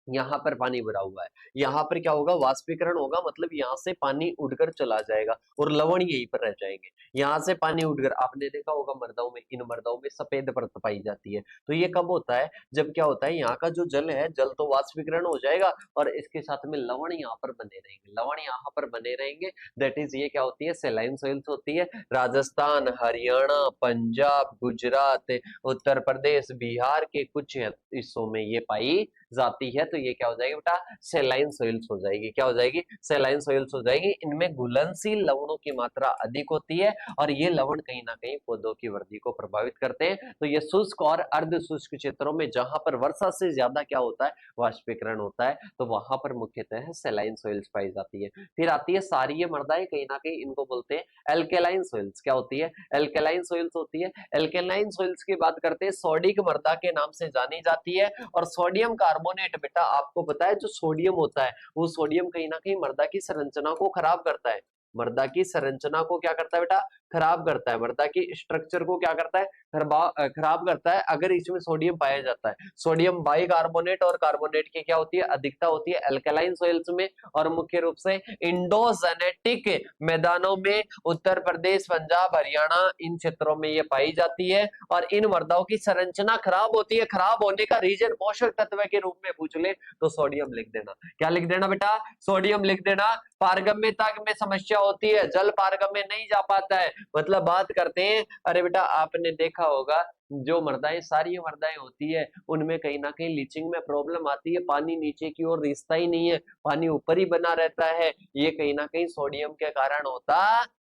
यहाँ पर पानी भरा हुआ है, यहाँ पर क्या होगा, वाष्पीकरण होगा, मतलब यहाँ से पानी उड़कर चला जाएगा और लवण यहीं पर रह जाएंगे। यहाँ से पानी उड़कर, आपने देखा होगा मृदाओं में, इन मृदाओं में सफेद परत पाई जाती है। तो ये कब होता है, जब क्या होता है, यहाँ का जो जल है, जल तो वाष्पीकरण हो जाएगा और इसके साथ में लवण यहाँ पर बने रहेंगे, लवण यहाँ पर बने रहेंगे। दैट इज ये क्या होती है, सेलाइन सोइल्स होती है। राजस्थान, हरियाणा, पंजाब, गुजरात, उत्तर प्रदेश, बिहार के कुछ हिस्सों में ये पाई जाती है। तो ये क्या हो जाएगी बेटा, सेलाइन सोइल्स हो जाएगी। क्या हो जाएगी, सेलाइन सोइल्स हो जाएगी। इनमें घुलनशील लवणों की मात्रा अधिक होती है और ये लवण कहीं ना कहीं पौधों की वृद्धि को प्रभावित करते हैं। तो ये शुष्क और अर्ध शुष्क क्षेत्रों में जहां पर वर्षा से ज्यादा क्या होता है, वाष्पीकरण होता है, तो वहां पर मुख्यतः सेलाइन सोइल्स पाई जाती है। फिर आती है क्षारीय मृदाएं, कहीं ना कहीं इनको बोलते हैं एल्केलाइन सोइल्स। क्या होती है, एल्केलाइन सोइल्स होती है। एल्केलाइन सोइल्स की बात करते हैं, सोडिक मृदा के नाम से जानी जाती है। और सोडियम कार्बोनेट, बेटा आपको पता है जो सोडियम होता है, वो सोडियम कहीं ना कहीं मृदा की संरचना को खराब करता है। मृदा की संरचना को क्या करता है बेटा, खराब करता है। मृदा की स्ट्रक्चर को क्या करता है, खराब करता है अगर इसमें सोडियम पाया जाता है। सोडियम बाइकार्बोनेट और कार्बोनेट की क्या होती है, अधिकता होती है अल्कलाइन सोइल्स में। और मुख्य रूप से इंडोजेनेटिक मैदानों में उत्तर प्रदेश, पंजाब, हरियाणा, इन क्षेत्रों में ये पाई जाती है। और इन मृदाओं की संरचना खराब होती है। खराब होने का रीजन पोषक तत्व के रूप में पूछ ले तो सोडियम लिख देना। क्या लिख देना बेटा, सोडियम लिख देना। पारगम्यता में समस्या होती है, जल पारगम्य नहीं जा पाता है। मतलब बात करते हैं, अरे बेटा आपने देखा होगा जो मृदाएं, सारी मृदाएं होती है उनमें कहीं ना कहीं लीचिंग में प्रॉब्लम आती है, पानी नीचे की ओर रिसता ही नहीं है, पानी ऊपर ही बना रहता है। ये कहीं ना कहीं सोडियम के कारण होता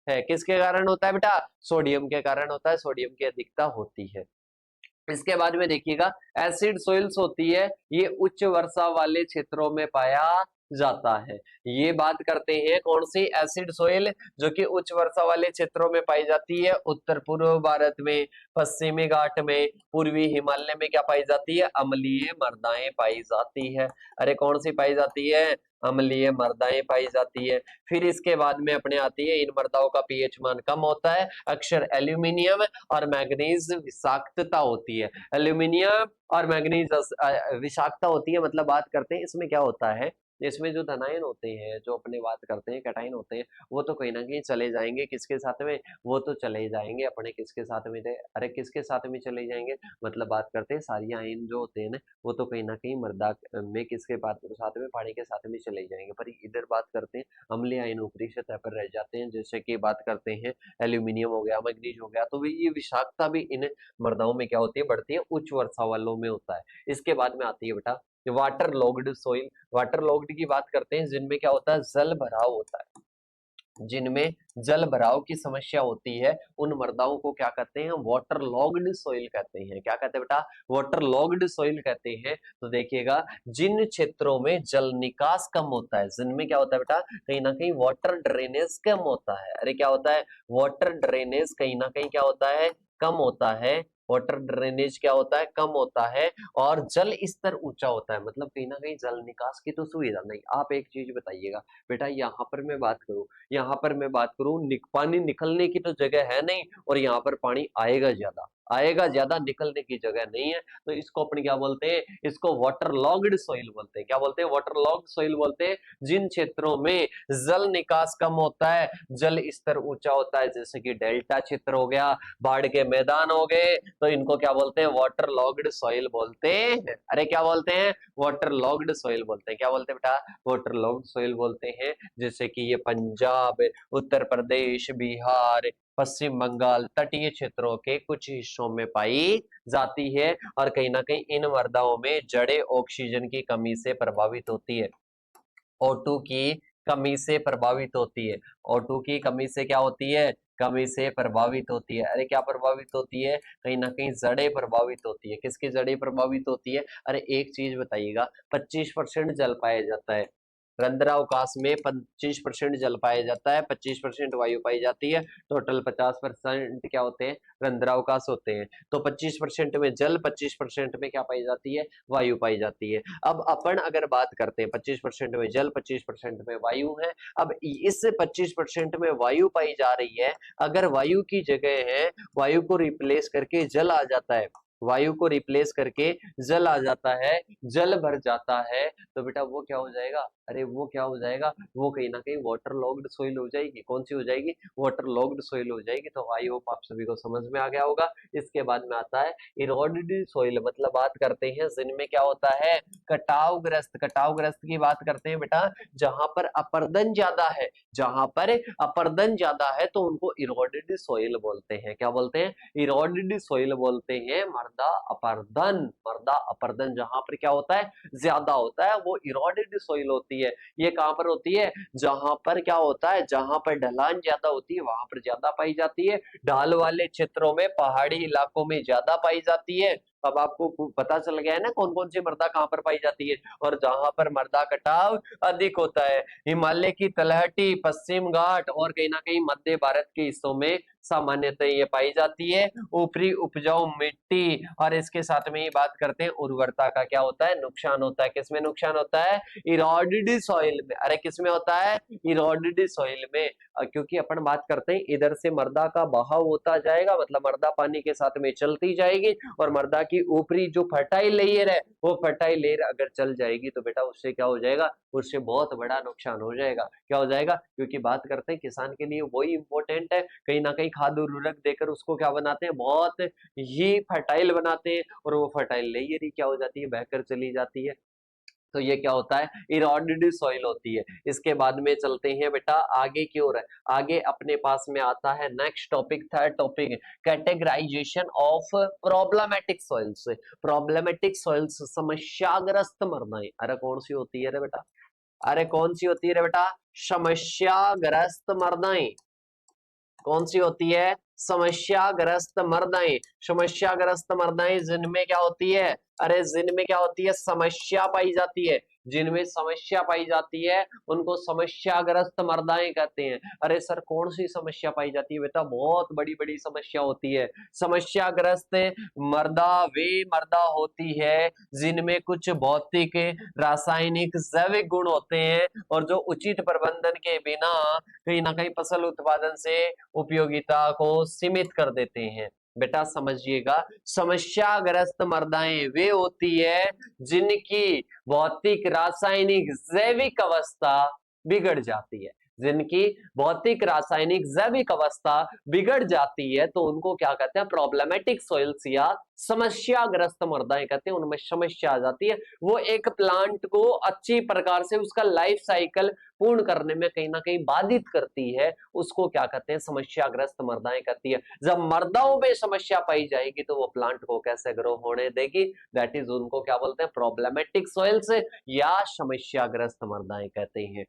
है। किसके कारण होता है बेटा, सोडियम के कारण होता है, सोडियम की अधिकता होती है। इसके बाद में देखिएगा एसिड सोइल्स होती है, ये उच्च वर्षा वाले क्षेत्रों में पाया जाता है। ये बात करते हैं कौन सी, एसिड सोइल, जो कि उच्च वर्षा वाले क्षेत्रों में पाई जाती है। उत्तर पूर्व भारत में, पश्चिमी घाट में, पूर्वी हिमालय में क्या पाई जाती है, अम्लीय मृदाएं पाई जाती है। अरे कौन सी पाई जाती है, अम्लीय मृदाएं पाई जाती है। फिर इसके बाद में अपने आती है, इन मृदाओं का पीएच मान कम होता है, अक्सर एल्यूमिनियम और मैग्नीज विषाक्तता होती है। एल्यूमिनियम और मैग्नीज विषाक्तता होती है, मतलब बात करते हैं इसमें क्या होता है, इसमें जो धनायन होते हैं, जो अपने बात करते हैं कैटायन होते हैं, वो तो कहीं ना कहीं चले जाएंगे किसके साथ में, वो तो चले जाएंगे अपने किसके साथ में थे, अरे किसके साथ में चले जाएंगे, मतलब बात करते हैं सारी आयन जो होते हैं ना, वो तो कहीं ना कहीं मृदा में किसके साथ में, पानी के साथ में चले जाएंगे। पर इधर बात करते हैं अम्लीय आयन ऊपरी सतह पर रह जाते हैं, जैसे कि बात करते हैं एल्यूमिनियम हो गया, मैग्नीज हो गया, तो ये विषाक्तता भी इन मृदाओं में क्या होती है, बढ़ती है, उच्च वर्षा वालों में होता है। इसके बाद में आती है बेटा water logged soil. Water logged की बात करते हैं, जिनमें क्या होता है, जल भराव होता है, जिनमें जल भराव की समस्या होती है, उन मृदाओं को क्या कहते हैं, वाटर लॉग्ड सोइल कहते हैं। क्या कहते हैं बेटा, वाटर लॉग्ड सोइल कहते हैं। तो देखिएगा, जिन क्षेत्रों में जल निकास कम होता है, जिनमें क्या होता है बेटा, कहीं ना कहीं वाटर ड्रेनेज कम होता है, अरे क्या होता है, वाटर ड्रेनेज कहीं ना कहीं क्या होता है, कम होता है, वाटर ड्रेनेज क्या होता है, कम होता है, और जल स्तर ऊंचा होता है, मतलब कहीं ना कहीं जल निकास की तो सुविधा नहीं। आप एक चीज बताइएगा बेटा, यहाँ पर मैं बात करूं, यहाँ पर मैं बात करूं, पानी निकलने की तो जगह है नहीं, और यहाँ पर पानी आएगा ज्यादा, आएगा ज्यादा, निकलने की जगह नहीं है, तो इसको अपन क्या बोलते हैं, इसको वाटर लॉग्ड सोइल बोलते हैं। क्या बोलते हैं, वाटर लॉग्ड सोइल बोलते हैं जिन क्षेत्रों में जल निकास कम होता है, जल स्तर ऊंचा होता है, जैसे कि डेल्टा क्षेत्र हो गया, बाढ़ के मैदान हो गए, तो इनको क्या बोलते हैं, वाटर लॉग्ड सोइल बोलते हैं। अरे क्या बोलते हैं, वाटर लॉग्ड सोइल बोलते हैं। क्या बोलते हैं बेटा, वाटर लॉग्ड सोइल बोलते हैं। जैसे कि ये पंजाब, उत्तर प्रदेश, बिहार, पश्चिम बंगाल तटीय क्षेत्रों के कुछ हिस्सों में पाई जाती है, और कहीं ना कहीं इन मृदाओं में जड़ें ऑक्सीजन की कमी से प्रभावित होती है, O2 की कमी से प्रभावित होती है, O2 की कमी से क्या होती है, कमी से प्रभावित होती है। अरे क्या प्रभावित होती है, कहीं ना कहीं जड़ें प्रभावित होती है। किसकी जड़ें प्रभावित होती है, अरे एक चीज बताइएगा, 25% जल पाया जाता है रंध्रावकाश में, 25% जल पाया जाता है, 25% वायु पाई जाती है, टोटल 50% क्या होते हैं, रंध्रावकाश होते हैं। तो 25% में जल, 25% में क्या पाई जाती है, वायु पाई जाती है। अब अपन अगर बात करते हैं 25% में जल, 25% में वायु है, अब इस 25% में वायु पाई जा रही है, अगर वायु की जगह है, वायु को रिप्लेस करके जल आ जाता है, वायु को रिप्लेस करके जल आ जाता है, जल भर जाता है, तो बेटा वो क्या हो जाएगा, अरे वो क्या हो जाएगा, वो कहीं ना कहीं वाटर लॉग्ड सोइल हो जाएगी। कौन सी हो जाएगी, वाटर लॉग्ड सोइल हो जाएगी। तो आई होप आप सभी को समझ में आ गया होगा। इसके बाद में आता है इरोडेड सोइल, मतलब बात करते हैं जिनमें क्या होता है, कटावग्रस्त। कटावग्रस्त की बात करते हैं बेटा, जहां पर अपरदन ज्यादा है, जहां पर अपरदन ज्यादा है, तो उनको इरोडेड सोइल बोलते हैं। क्या बोलते हैं, इरोडेड सोइल बोलते हैं। मृदा अपरदन, मृदा अपरदन जहां पर क्या होता है, ज्यादा होता है, वो इरोडेड सोइल होती है। ये कहां पर होती है, जहां पर क्या होता है, जहां पर ढलान ज्यादा होती है वहां पर ज्यादा पाई जाती है, ढाल वाले क्षेत्रों में, पहाड़ी इलाकों में ज्यादा पाई जाती है। अब आपको पता चल गया है ना कौन कौन सी मृदा कहां पर पाई जाती है, और जहां पर मृदा कटाव अधिक होता है, हिमालय की तलहटी, पश्चिम घाट और कहीं ना कहीं मध्य भारत के हिस्सों में सामान्यतः ये पाई जाती है। ऊपरी उपजाऊ मिट्टी, और इसके साथ में ही बात करते हैं उर्वरता का क्या होता है, नुकसान होता है। किसमें नुकसान होता है, इरोडेड सॉइल में। अरे किसमें होता है, इरोडेड सॉइल में, क्योंकि अपन बात करते हैं इधर से मृदा का बहाव होता जाएगा, मतलब मृदा पानी के साथ में चलती जाएगी, और मृदा की ऊपरी जो फर्टाइल लेयर है, वो फर्टाइल लेयर अगर चल जाएगी तो बेटा उससे क्या हो जाएगा, उससे बहुत बड़ा नुकसान हो जाएगा। क्या हो जाएगा, क्योंकि बात करते हैं किसान के लिए वही इंपॉर्टेंट है, कहीं ना कहीं खाद उर्वरक देकर उसको क्या बनाते हैं, बहुत ही फर्टाइल बनाते हैं, और वो फर्टाइल लेयर ही क्या हो जाती है, बहकर चली जाती है। तो ये क्या होता है, इरोडेड सॉइल होती है। इसके बाद में चलते हैं बेटा आगे की ओर। आगे अपने पास में आता है next topic, third topic, categorisation of problematic soils. Problematic soils, समस्याग्रस्त मृदाएं। अरे कौन सी होती है रे बेटा, अरे कौन सी होती है रे बेटा, समस्याग्रस्त मृदाएं। कौन सी होती है, समस्याग्रस्त मृदाएं। समस्याग्रस्त मृदाएं जिनमें क्या होती है, अरे जिनमें क्या होती है, समस्या पाई जाती है। जिनमें समस्या पाई जाती है उनको समस्याग्रस्त मर्दाएं कहते हैं। अरे सर कौन सी समस्या पाई जाती है बेटा? बहुत बड़ी बड़ी समस्या होती है। समस्याग्रस्त मर्दा वे मर्दा होती है जिनमें कुछ भौतिक, रासायनिक, जैविक गुण होते हैं और जो उचित प्रबंधन के बिना कहीं ना कहीं फसल उत्पादन से उपयोगिता को सीमित कर देते हैं। बेटा समझिएगा, समस्याग्रस्त मर्दाएं वे होती है जिनकी भौतिक, रासायनिक, जैविक अवस्था बिगड़ जाती है। जिनकी भौतिक, रासायनिक, जैविक अवस्था बिगड़ जाती है तो उनको क्या कहते हैं? प्रॉब्लमेटिक सॉइल्स या समस्याग्रस्त मृदाएं कहते हैं। उनमें समस्या आ जाती है। वो एक प्लांट को अच्छी प्रकार से उसका लाइफ साइकिल पूर्ण करने में कहीं ना कहीं बाधित करती है। उसको क्या कहते हैं? समस्याग्रस्त मृदाएं कहती है। जब मृदाओं में समस्या पाई जाएगी तो वो प्लांट को कैसे ग्रो होने देगी? दैट इज उनको क्या बोलते हैं? प्रॉब्लमेटिक सॉइल्स या समस्याग्रस्त मृदाएं कहते हैं।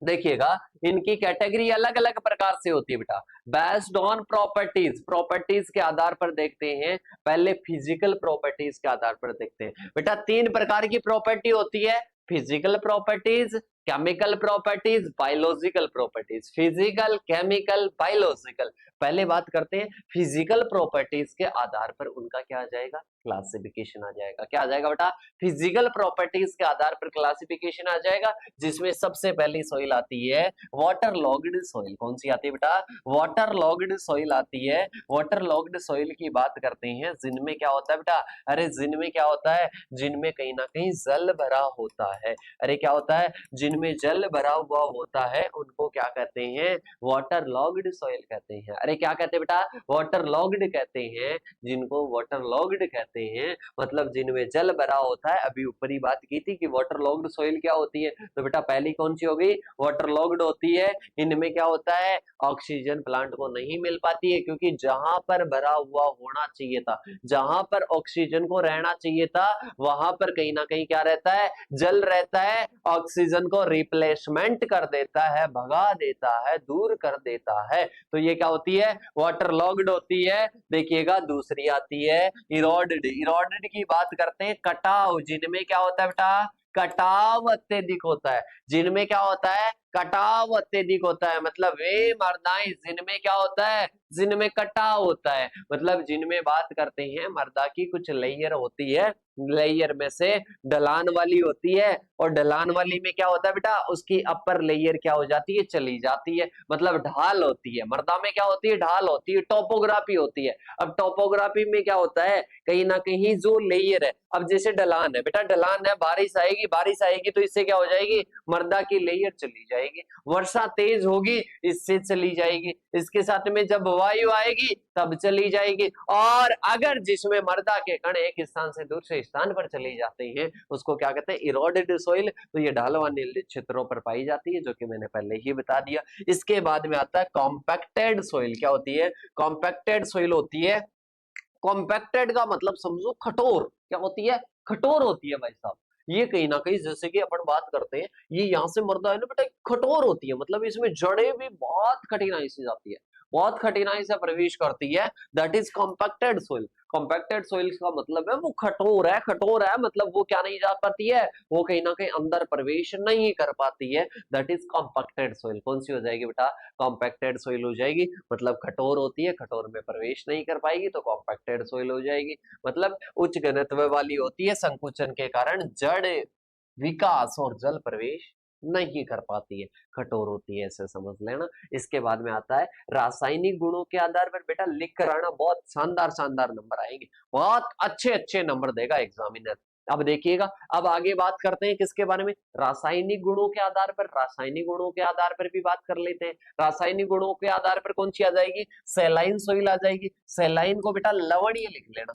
देखिएगा, इनकी कैटेगरी अलग अलग प्रकार से होती है बेटा, बेस्ड ऑन प्रॉपर्टीज। प्रॉपर्टीज के आधार पर देखते हैं। पहले फिजिकल प्रॉपर्टीज के आधार पर देखते हैं। बेटा 3 प्रकार की प्रॉपर्टी होती है, physical properties, chemical properties, biological properties. Physical, chemical, biological. पहले बात करते हैं फिजिकल प्रॉपर्टीज के आधार पर उनका क्या आ जाएगा? क्लासिफिकेशन आ जाएगा। क्या आ जाएगा बेटा? फिजिकल प्रॉपर्टीज के आधार पर क्लासिफिकेशन आ जाएगा, जिसमें सबसे पहली सॉइल आती है वाटर लॉग्ड सॉइल। कौन सी आती है बेटा? वाटर लॉग्ड सॉइल आती है। वाटर लॉग्ड सॉइल की बात करते हैं, जिनमें क्या होता है बेटा? अरे जिनमें क्या होता है? जिनमें कहीं ना कहीं जल भरा होता है। अरे क्या होता है? जिनमें जल भरा हुआ होता है उनको क्या कहते हैं? वाटर लॉग्ड सॉइल कहते हैं। अरे क्या कहते हैं बेटा? वाटर लॉग्ड कहते हैं। जिनको वाटर लॉग्ड कहते हैं मतलब जिनमें जल भरा होता है। अभी ऊपर ही बात की थी कि वाटर लॉग्ड सॉइल क्या होती है, तो बेटा पहली कौन सी हो गई? वाटर लॉग्ड होती है। इनमें क्या होता है? ऑक्सीजन प्लांट को नहीं मिल पाती है, क्योंकि जहां पर भरा हुआ होना चाहिए था, जहां पर ऑक्सीजन को रहना चाहिए था, वहां पर कहीं ना कहीं क्या रहता है? जल रहता है। ऑक्सीजन को रिप्लेसमेंट कर देता है, भगा देता है, दूर कर देता है। तो ये क्या होती है? वाटर लॉग्ड होती है। देखिएगा दूसरी आती है इरोडेड। इरोडेड की बात करते हैं, कटाव। जिनमें क्या होता है बेटा? कटाव अत्यधिक होता है। जिनमें क्या होता है? कटाव अत्यधिक होता है। मतलब वे मर्दाएं जिनमें क्या होता है? जिनमें कटाव होता है। मतलब जिनमें बात करते हैं मर्दा की कुछ लेयर होती है, लेयर में से ढलान वाली होती है, और ढलान वाली में क्या होता है बेटा? उसकी अपर लेयर क्या हो जाती है? चली जाती है। मतलब ढाल होती है। मर्दा में क्या होती है? ढाल होती है, टोपोग्राफी होती है। अब टोपोग्राफी में क्या होता है? कहीं ना कहीं जो लेयर है, अब जैसे ढलान है बेटा, ढलान है, बारिश आएगी, बारिश आएगी तो इससे क्या हो जाएगी? मर्दा की लेयर चली जाएगी। वर्षा तेज होगी, इससे चली जाएगी। इसके साथ में जब वायु आएगी तब चली जाएगी। और अगर जिसमें मर्दा के कण एक स्थान से दूसरे स्थान पर चले जाते हैं उसको क्या कहते हैं? Eroded soil. तो ये ढाल वाले क्षेत्रों पर पाई जाती है, जो कि मैंने पहले ही बता दिया। इसके बाद में आता है कॉम्पैक्टेड सॉइल। क्या होती है? कॉम्पैक्टेड सॉइल होती है। कॉम्पैक्टेड का मतलब समझो कठोर। क्या होती है? कठोर होती है भाई साहब। ये कहीं ना कहीं जैसे कि अपन बात करते हैं, ये यहाँ से मर्दा है ना बेटा, कठोर होती है। मतलब इसमें जड़ें भी बहुत कठिनाई से जाती है, बहुत कठिनाई से प्रवेश करती है। That is compacted soil. Compacted soil का मतलब है वो कठोर है। कठोर है मतलब वो क्या नहीं जा पाती है? वो कहीं ना कहीं अंदर प्रवेश नहीं कर पाती है। That is compacted soil. कौन सी हो जाएगी बेटा? कॉम्पैक्टेड सोइल हो जाएगी। मतलब कठोर होती है, कठोर में प्रवेश नहीं कर पाएगी तो कॉम्पैक्टेड सोइल हो जाएगी। मतलब उच्च घनत्व वाली होती है, संकुचन के कारण जड़ विकास और जल प्रवेश नहीं कर पाती है, कठोर होती है, ऐसे समझ लेना। इसके बाद में आता है रासायनिक गुणों के आधार पर। बेटा लिख कर आना, बहुत शानदार शानदार नंबर आएंगे, बहुत अच्छे अच्छे नंबर देगा एग्जामिनर। अब देखिएगा, अब आगे बात करते हैं किसके बारे में? रासायनिक गुणों के आधार पर। रासायनिक गुणों के आधार पर भी बात कर लेते हैं। रासायनिक गुणों के आधार पर कौन सी आ जाएगी? सैलाइन सोइल आ जाएगी। सैलाइन को बेटा लवणीय लिख लेना।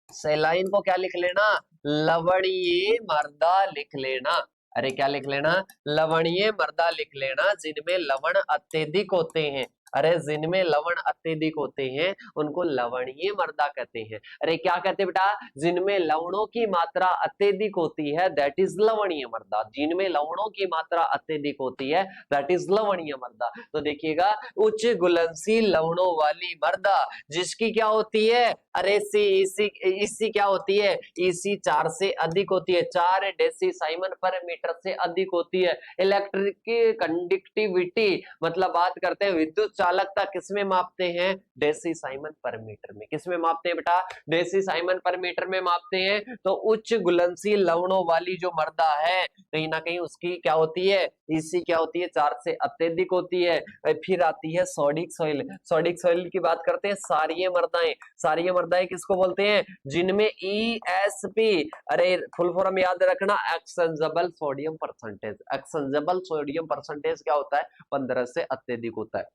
सैलाइन को क्या लिख लेना? लवणीय मृदा लिख लेना। अरे क्या लिख लेना? लवणीय मृदा लिख लेना। जिनमें लवण अत्यधिक होते हैं, अरे जिनमें लवण अत्यधिक होते हैं उनको लवणीय मृदा कहते हैं। अरे क्या कहते हैं बेटा? जिनमें लवणों की मात्रा अत्यधिक होती है दैट इज लवणीय मृदा। जिनमें लवणों की मात्रा अत्यधिक होती है दैट इज लवणीय मृदा। तो देखिएगा, उच्च घुलनशील लवणों वाली मृदा जिसकी क्या होती है? अरे सी ईसी ईसी क्या होती है, ईसी 4 से अधिक होती है, 4 डेसीसाइमन पर मीटर से अधिक होती है। इलेक्ट्रिक की कंडक्टिविटी मतलब बात करते हैं विद्युत चालकता किसमें मापते हैं, डेसीसाइमन पर मीटर में। किसमें मापते हैं बेटा, डेसीसाइमन पर मीटर में मापते हैं। तो उच्च घुलनशील लवणों वाली जो मृदा है कहीं ना कहीं उसकी क्या होती है, ईसी क्या होती है, 4 से अत्यधिक होती है। फिर आती है सोडिक सॉइल। सोडिक सॉइल की बात करते हैं, सारीय मृदाएं। सारीय मृदाएं किसको बोलते हैं, जिनमें ईएसपी, अरे फुल फॉर्म याद रखना, एक्सेंजेबल सोडियम परसेंटेज। एक्सेंजेबल सोडियम परसेंटेज क्या होता है, 15 से अत्यधिक होता है।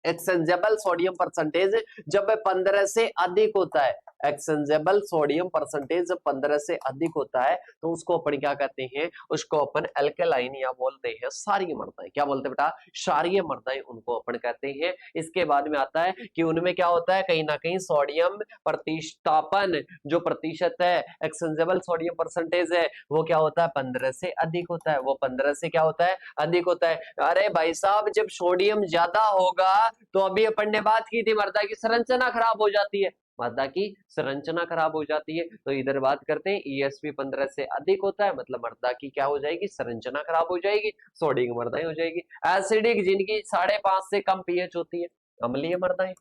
एक्सेंजेबल सोडियम परसेंटेज जब 15 से अधिक होता है, एक्सेंजेबल सोडियम परसेंटेज जब 15 से अधिक होता है तो उसको अपन क्या कहते हैं, उसको अपन एल्केलाइन या बोलते हैं क्षारीय मृदाएं। क्या बोलते हैं बेटा, क्षारीय मृदाएं उनको अपन कहते हैं। इसके बाद में आता है कि उनमें क्या होता है, कहीं ना कहीं सोडियम प्रतिस्थापन जो प्रतिशत है, एक्सेंजेबल सोडियम परसेंटेज है, वो क्या होता है, 15 से अधिक होता है। वो 15 से क्या होता है, अधिक होता है। अरे भाई साहब जब सोडियम ज्यादा होगा तो अभी अपन ने बात की थी मृदा की संरचना खराब हो जाती है, मृदा की संरचना खराब हो जाती है। तो इधर बात करते हैं ईएसपी 15 से अधिक होता है, मतलब मृदा की क्या हो जाएगी, संरचना खराब हो जाएगी, सोडियम मृदाएं हो जाएगी। एसिडिक जिनकी 5.5 से कम पीएच होती है, अम्लीय मृदाएं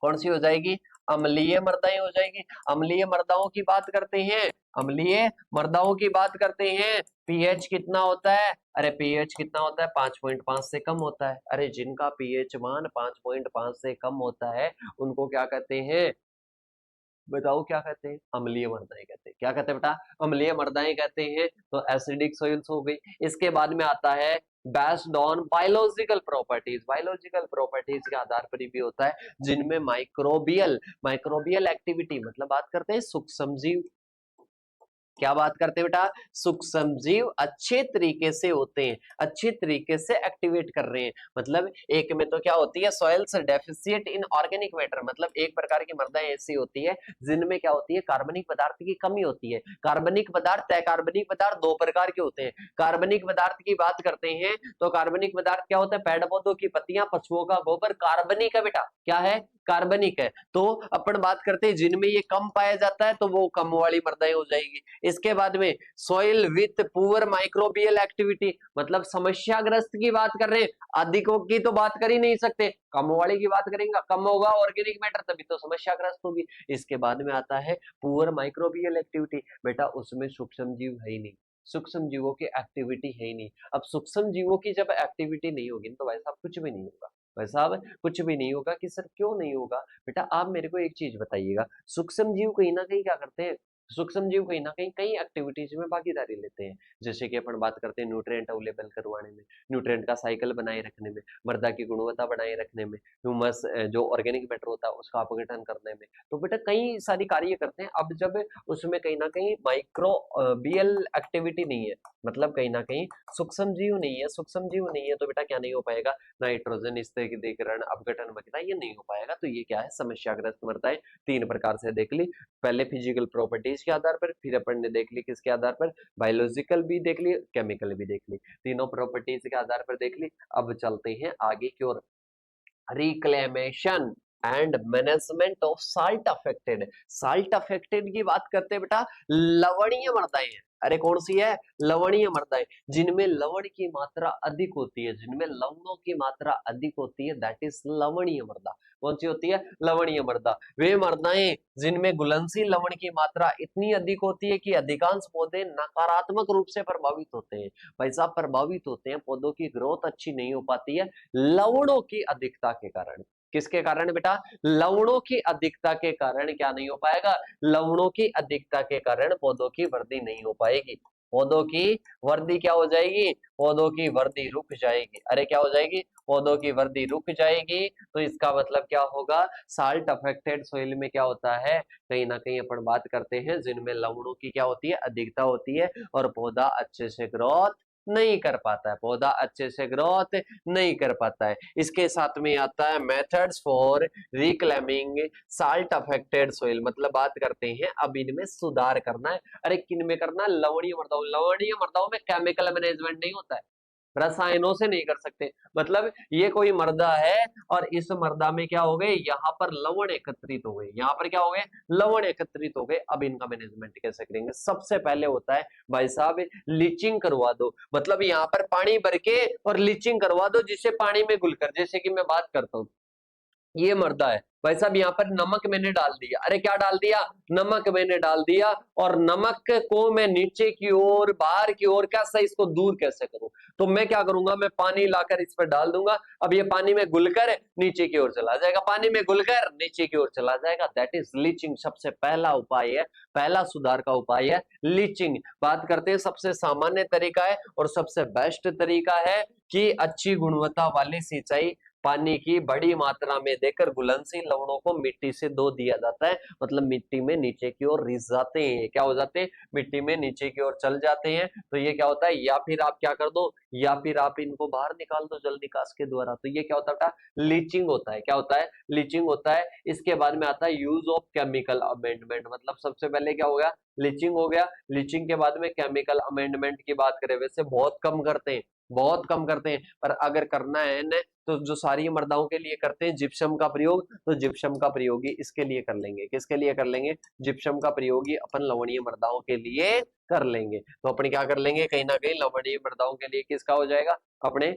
कौन सी हो जाएगी, अम्लीय मृदाएं हो जाएगी। अम्लीय मृदाओं की बात करते हैं, अम्लीय मृदाओं की बात करते हैं, पीएच कितना होता है, अरे पीएच कितना होता है, 5.5 से कम होता है। अरे जिनका पीएच मान 5.5 से कम होता है उनको क्या कहते हैं, बताओ क्या कहते हैं, अम्लीय मृदाएं कहते हैं। क्या कहते हैं बेटा, अम्लीय मृदाएं कहते हैं। तो एसिडिक सॉइल्स हो गई। इसके बाद में आता है based on biological properties. Biological properties के आधार पर भी होता है, जिनमें माइक्रोबियल माइक्रोबियल एक्टिविटी मतलब बात करते हैं सूक्ष्म जीव। क्या बात करते हैं बेटा, सूक्ष्म जीव अच्छे तरीके से होते हैं, अच्छे तरीके से एक्टिवेट कर रहे हैं। मतलब एक में तो क्या होती है, soils deficient in organic matter, मतलब एक प्रकार की मृदाएं ऐसी होती है जिनमें क्या होती है, कार्बनिक पदार्थ की कमी होती है। कार्बनिक पदार्थ, अकार्बनिक पदार्थ दो प्रकार के होते हैं। कार्बनिक पदार्थ की बात करते हैं तो कार्बनिक पदार्थ क्या होता है, पेड़ पौधों की पत्तियां, पशुओं का गोबर कार्बनिक है बेटा, क्या है, कार्बनिक है। तो अपन बात करते हैं जिनमें ये कम पाया जाता है तो वो कम वाली मृदाएं हो जाएगी। इसके बाद में soil with poor microbial activity, मतलब समस्याग्रस्त की बात कर रहे हैं, अधिकों की तो बात कर ही नहीं सकते, कम वाले की बात करेंगे, कम होगा ऑर्गेनिक मैटर तभी तो समस्याग्रस्त होगी। इसके बाद में आता है पुअर माइक्रोबियल एक्टिविटी, बेटा उसमें सूक्ष्म जीव है ही नहीं, सूक्ष्म जीवों की एक्टिविटी है ही नहीं। अब सूक्ष्म जीवों की जब एक्टिविटी नहीं होगी तो भाई साहब कुछ भी नहीं होगा, भाई साहब कुछ भी नहीं होगा। कि सर क्यों नहीं होगा, बेटा आप मेरे को एक चीज बताइएगा, सूक्ष्म जीव कहीं ना कहीं क्या करते हैं, सूक्ष्म जीव कहीं ना कहीं कई एक्टिविटीज में भागीदारी लेते हैं। जैसे कि अपन बात करते हैं न्यूट्रिएंट अवेलेबल करवाने में, न्यूट्रिएंट का साइकिल बनाए रखने में, मृदा की गुणवत्ता बनाए रखने में, ह्यूमस जो ऑर्गेनिक मैटर होता है उसका अपघटन करने में, तो बेटा कई सारी कार्य करते हैं। अब जब उसमें कहीं ना कहीं माइक्रोबियल एक्टिविटी नहीं है, मतलब कहीं ना कहीं सूक्ष्म जीव नहीं है, सूक्ष्म जीव नहीं है तो बेटा क्या नहीं हो पाएगा, नाइट्रोजन स्थिरीकरण अपघटन वगैरह ये नहीं हो पाएगा। तो ये क्या है, समस्याग्रस्त मृदाएं तीन प्रकार से देख ली। पहले फिजिकल प्रॉपर्टीज के आधार पर, फिर अपन ने देख ली किसके आधार पर, बायोलॉजिकल भी देख ली, केमिकल भी देख ली, तीनों प्रॉपर्टीज के आधार पर देख ली। अब चलते हैं आगे की ओर, reclamation and management of salt affected. Salt affected की बात करते हैं बेटा, लवणीय मृदाएं हैं। अरे कौन सी है, लवणीय मृदाएं, जिनमें लवण की मात्रा अधिक होती है, जिनमें लवणों की मात्रा अधिक होती है, दैट इज लवणीय मृदा। कौन सी होती है, लवणीय मृदा। वे मृदाएं जिनमें घुलनशील लवण की मात्रा इतनी अधिक होती है कि अधिकांश पौधे नकारात्मक रूप से प्रभावित होते हैं। भाई साहब प्रभावित होते हैं, पौधों की ग्रोथ अच्छी नहीं हो पाती है लवणों की अधिकता के कारण। किसके कारण बेटा, लवणों की अधिकता के कारण क्या नहीं हो पाएगा, लवणों की अधिकता के कारण पौधों की वृद्धि नहीं हो पाएगी। पौधों की वृद्धि क्या हो जाएगी, पौधों की वृद्धि रुक जाएगी। अरे क्या हो जाएगी, पौधों की वृद्धि रुक जाएगी। तो इसका मतलब क्या होगा, साल्ट अफेक्टेड सोइल में क्या होता है, कहीं ना कहीं अपन बात करते हैं जिनमें लवणों की क्या होती है, अधिकता होती है और पौधा अच्छे से ग्रोथ नहीं कर पाता है, पौधा अच्छे से ग्रोथ नहीं कर पाता है। इसके साथ में आता है methods for reclaiming salt affected soil, मतलब बात करते हैं अब इनमें सुधार करना है। अरे किन में करना है, लवणीय मृदाओं, लवणीय मृदाओं में केमिकल मैनेजमेंट नहीं होता है, रसायनों से नहीं कर सकते। मतलब ये कोई मर्दा है और इस मर्दा में क्या हो गए, यहाँ पर लवण एकत्रित हो गए, यहाँ पर क्या हो गए, लवण एकत्रित हो गए। अब इनका मैनेजमेंट कैसे करेंगे? सबसे पहले होता है भाई साहब लीचिंग करवा दो, मतलब यहाँ पर पानी भर के और लीचिंग करवा दो, जिससे पानी में घुलकर, जैसे कि मैं बात करता हूँ, ये मर्दा है भाई साहब, यहाँ पर नमक मैंने डाल दिया। अरे क्या डाल दिया? नमक मैंने डाल दिया। और नमक को मैं नीचे की ओर, बाहर की ओर, कैसे इसको दूर कैसे करूं? तो मैं क्या करूंगा, मैं पानी लाकर इस पर डाल दूंगा। अब ये पानी में घुलकर नीचे की ओर चला जाएगा, पानी में घुलकर नीचे की ओर चला जाएगा। That is leaching. सबसे पहला उपाय है, पहला सुधार का उपाय है लीचिंग। बात करते हैं सबसे सामान्य तरीका है और सबसे बेस्ट तरीका है कि अच्छी गुणवत्ता वाली सिंचाई, पानी की बड़ी मात्रा में देकर घुलनशील लवणों को मिट्टी से धो दिया जाता है। मतलब मिट्टी में नीचे की ओर रिस जाते हैं, क्या हो जाते हैं, मिट्टी में नीचे की ओर चल जाते हैं। तो ये क्या होता है, या फिर आप क्या कर दो, या फिर आप इनको बाहर निकाल दो जल निकास के द्वारा। तो ये क्या होता है बेटा, लीचिंग होता है। क्या होता है, लीचिंग होता है। इसके बाद में आता है यूज ऑफ केमिकल अमेंडमेंट। मतलब सबसे पहले क्या हो गया, लीचिंग हो गया। लीचिंग के बाद में केमिकल अमेंडमेंट की बात करें, वैसे बहुत कम करते हैं, बहुत कम करते हैं, पर अगर करना है ना तो जो सारी मर्दाओं के लिए करते हैं जिप्सम का प्रयोग, तो जिप्सम का प्रयोग ही इसके लिए कर लेंगे। किसके लिए कर लेंगे? जिप्सम का प्रयोग ही अपन लवणीय मर्दाओं के लिए कर लेंगे। तो अपन क्या कर लेंगे, कहीं ना कहीं लवणीय मर्दाओं के लिए किसका हो जाएगा, अपने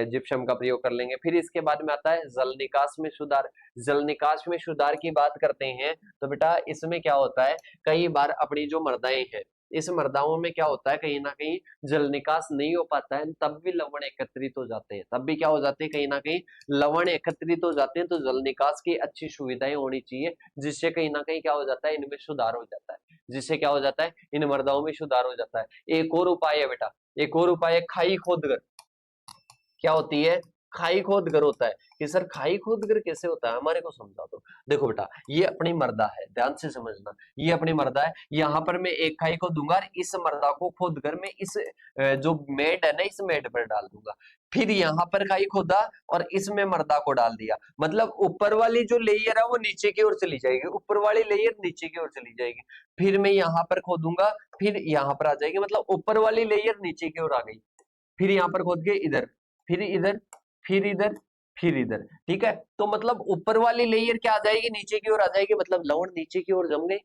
जिप्सम का प्रयोग कर लेंगे। फिर इसके बाद में आता है जल निकास में सुधार। जल निकास में सुधार की बात करते हैं तो बेटा इसमें क्या होता है, कई बार अपनी जो मर्दाएं हैं, इस मर्दाओं में क्या होता है, कहीं ना कहीं जल निकास नहीं हो पाता है, तब भी लवण एकत्रित हो जाते हैं। तब भी क्या हो जाते हैं, कहीं ना कहीं लवण एकत्रित हो जाते हैं। तो जल निकास की अच्छी सुविधाएं होनी चाहिए, जिससे कहीं ना कहीं क्या हो जाता है, इनमें सुधार हो जाता है। जिससे क्या हो जाता है, इन मर्दाओं में सुधार हो जाता है। एक और उपाय है बेटा, एक और उपाय है खाई खोदकर। क्या होती है, खाई खोदकर होता है। कि सर खाई खोदकर कैसे होता है, हमारे को समझा दो। देखो बेटा, ये अपनी मर्दा है, ध्यान से समझना, ये अपनी मर्दा है। यहाँ पर मैं एक खाई को दूंगा और इस मर्दा को खोदकर मैं इस जो मेड है ना, इस मेड पर डाल दूंगा। फिर यहाँ पर खाई खोदा और इसमें मर्दा को डाल दिया। मतलब ऊपर वाली जो लेयर है वो नीचे की ओर चली जाएगी, ऊपर वाली लेयर नीचे की ओर चली जाएगी। फिर मैं यहाँ पर खोदूंगा, फिर यहाँ पर आ जाएगी, मतलब ऊपर वाली लेयर नीचे की ओर आ गई। फिर यहाँ पर खोद के इधर, फिर इधर, फिर इधर, फिर इधर। ठीक है, तो मतलब ऊपर वाली लेयर क्या आ जाएगी, नीचे की ओर आ जाएगी। मतलब लवण नीचे की ओर जम गए,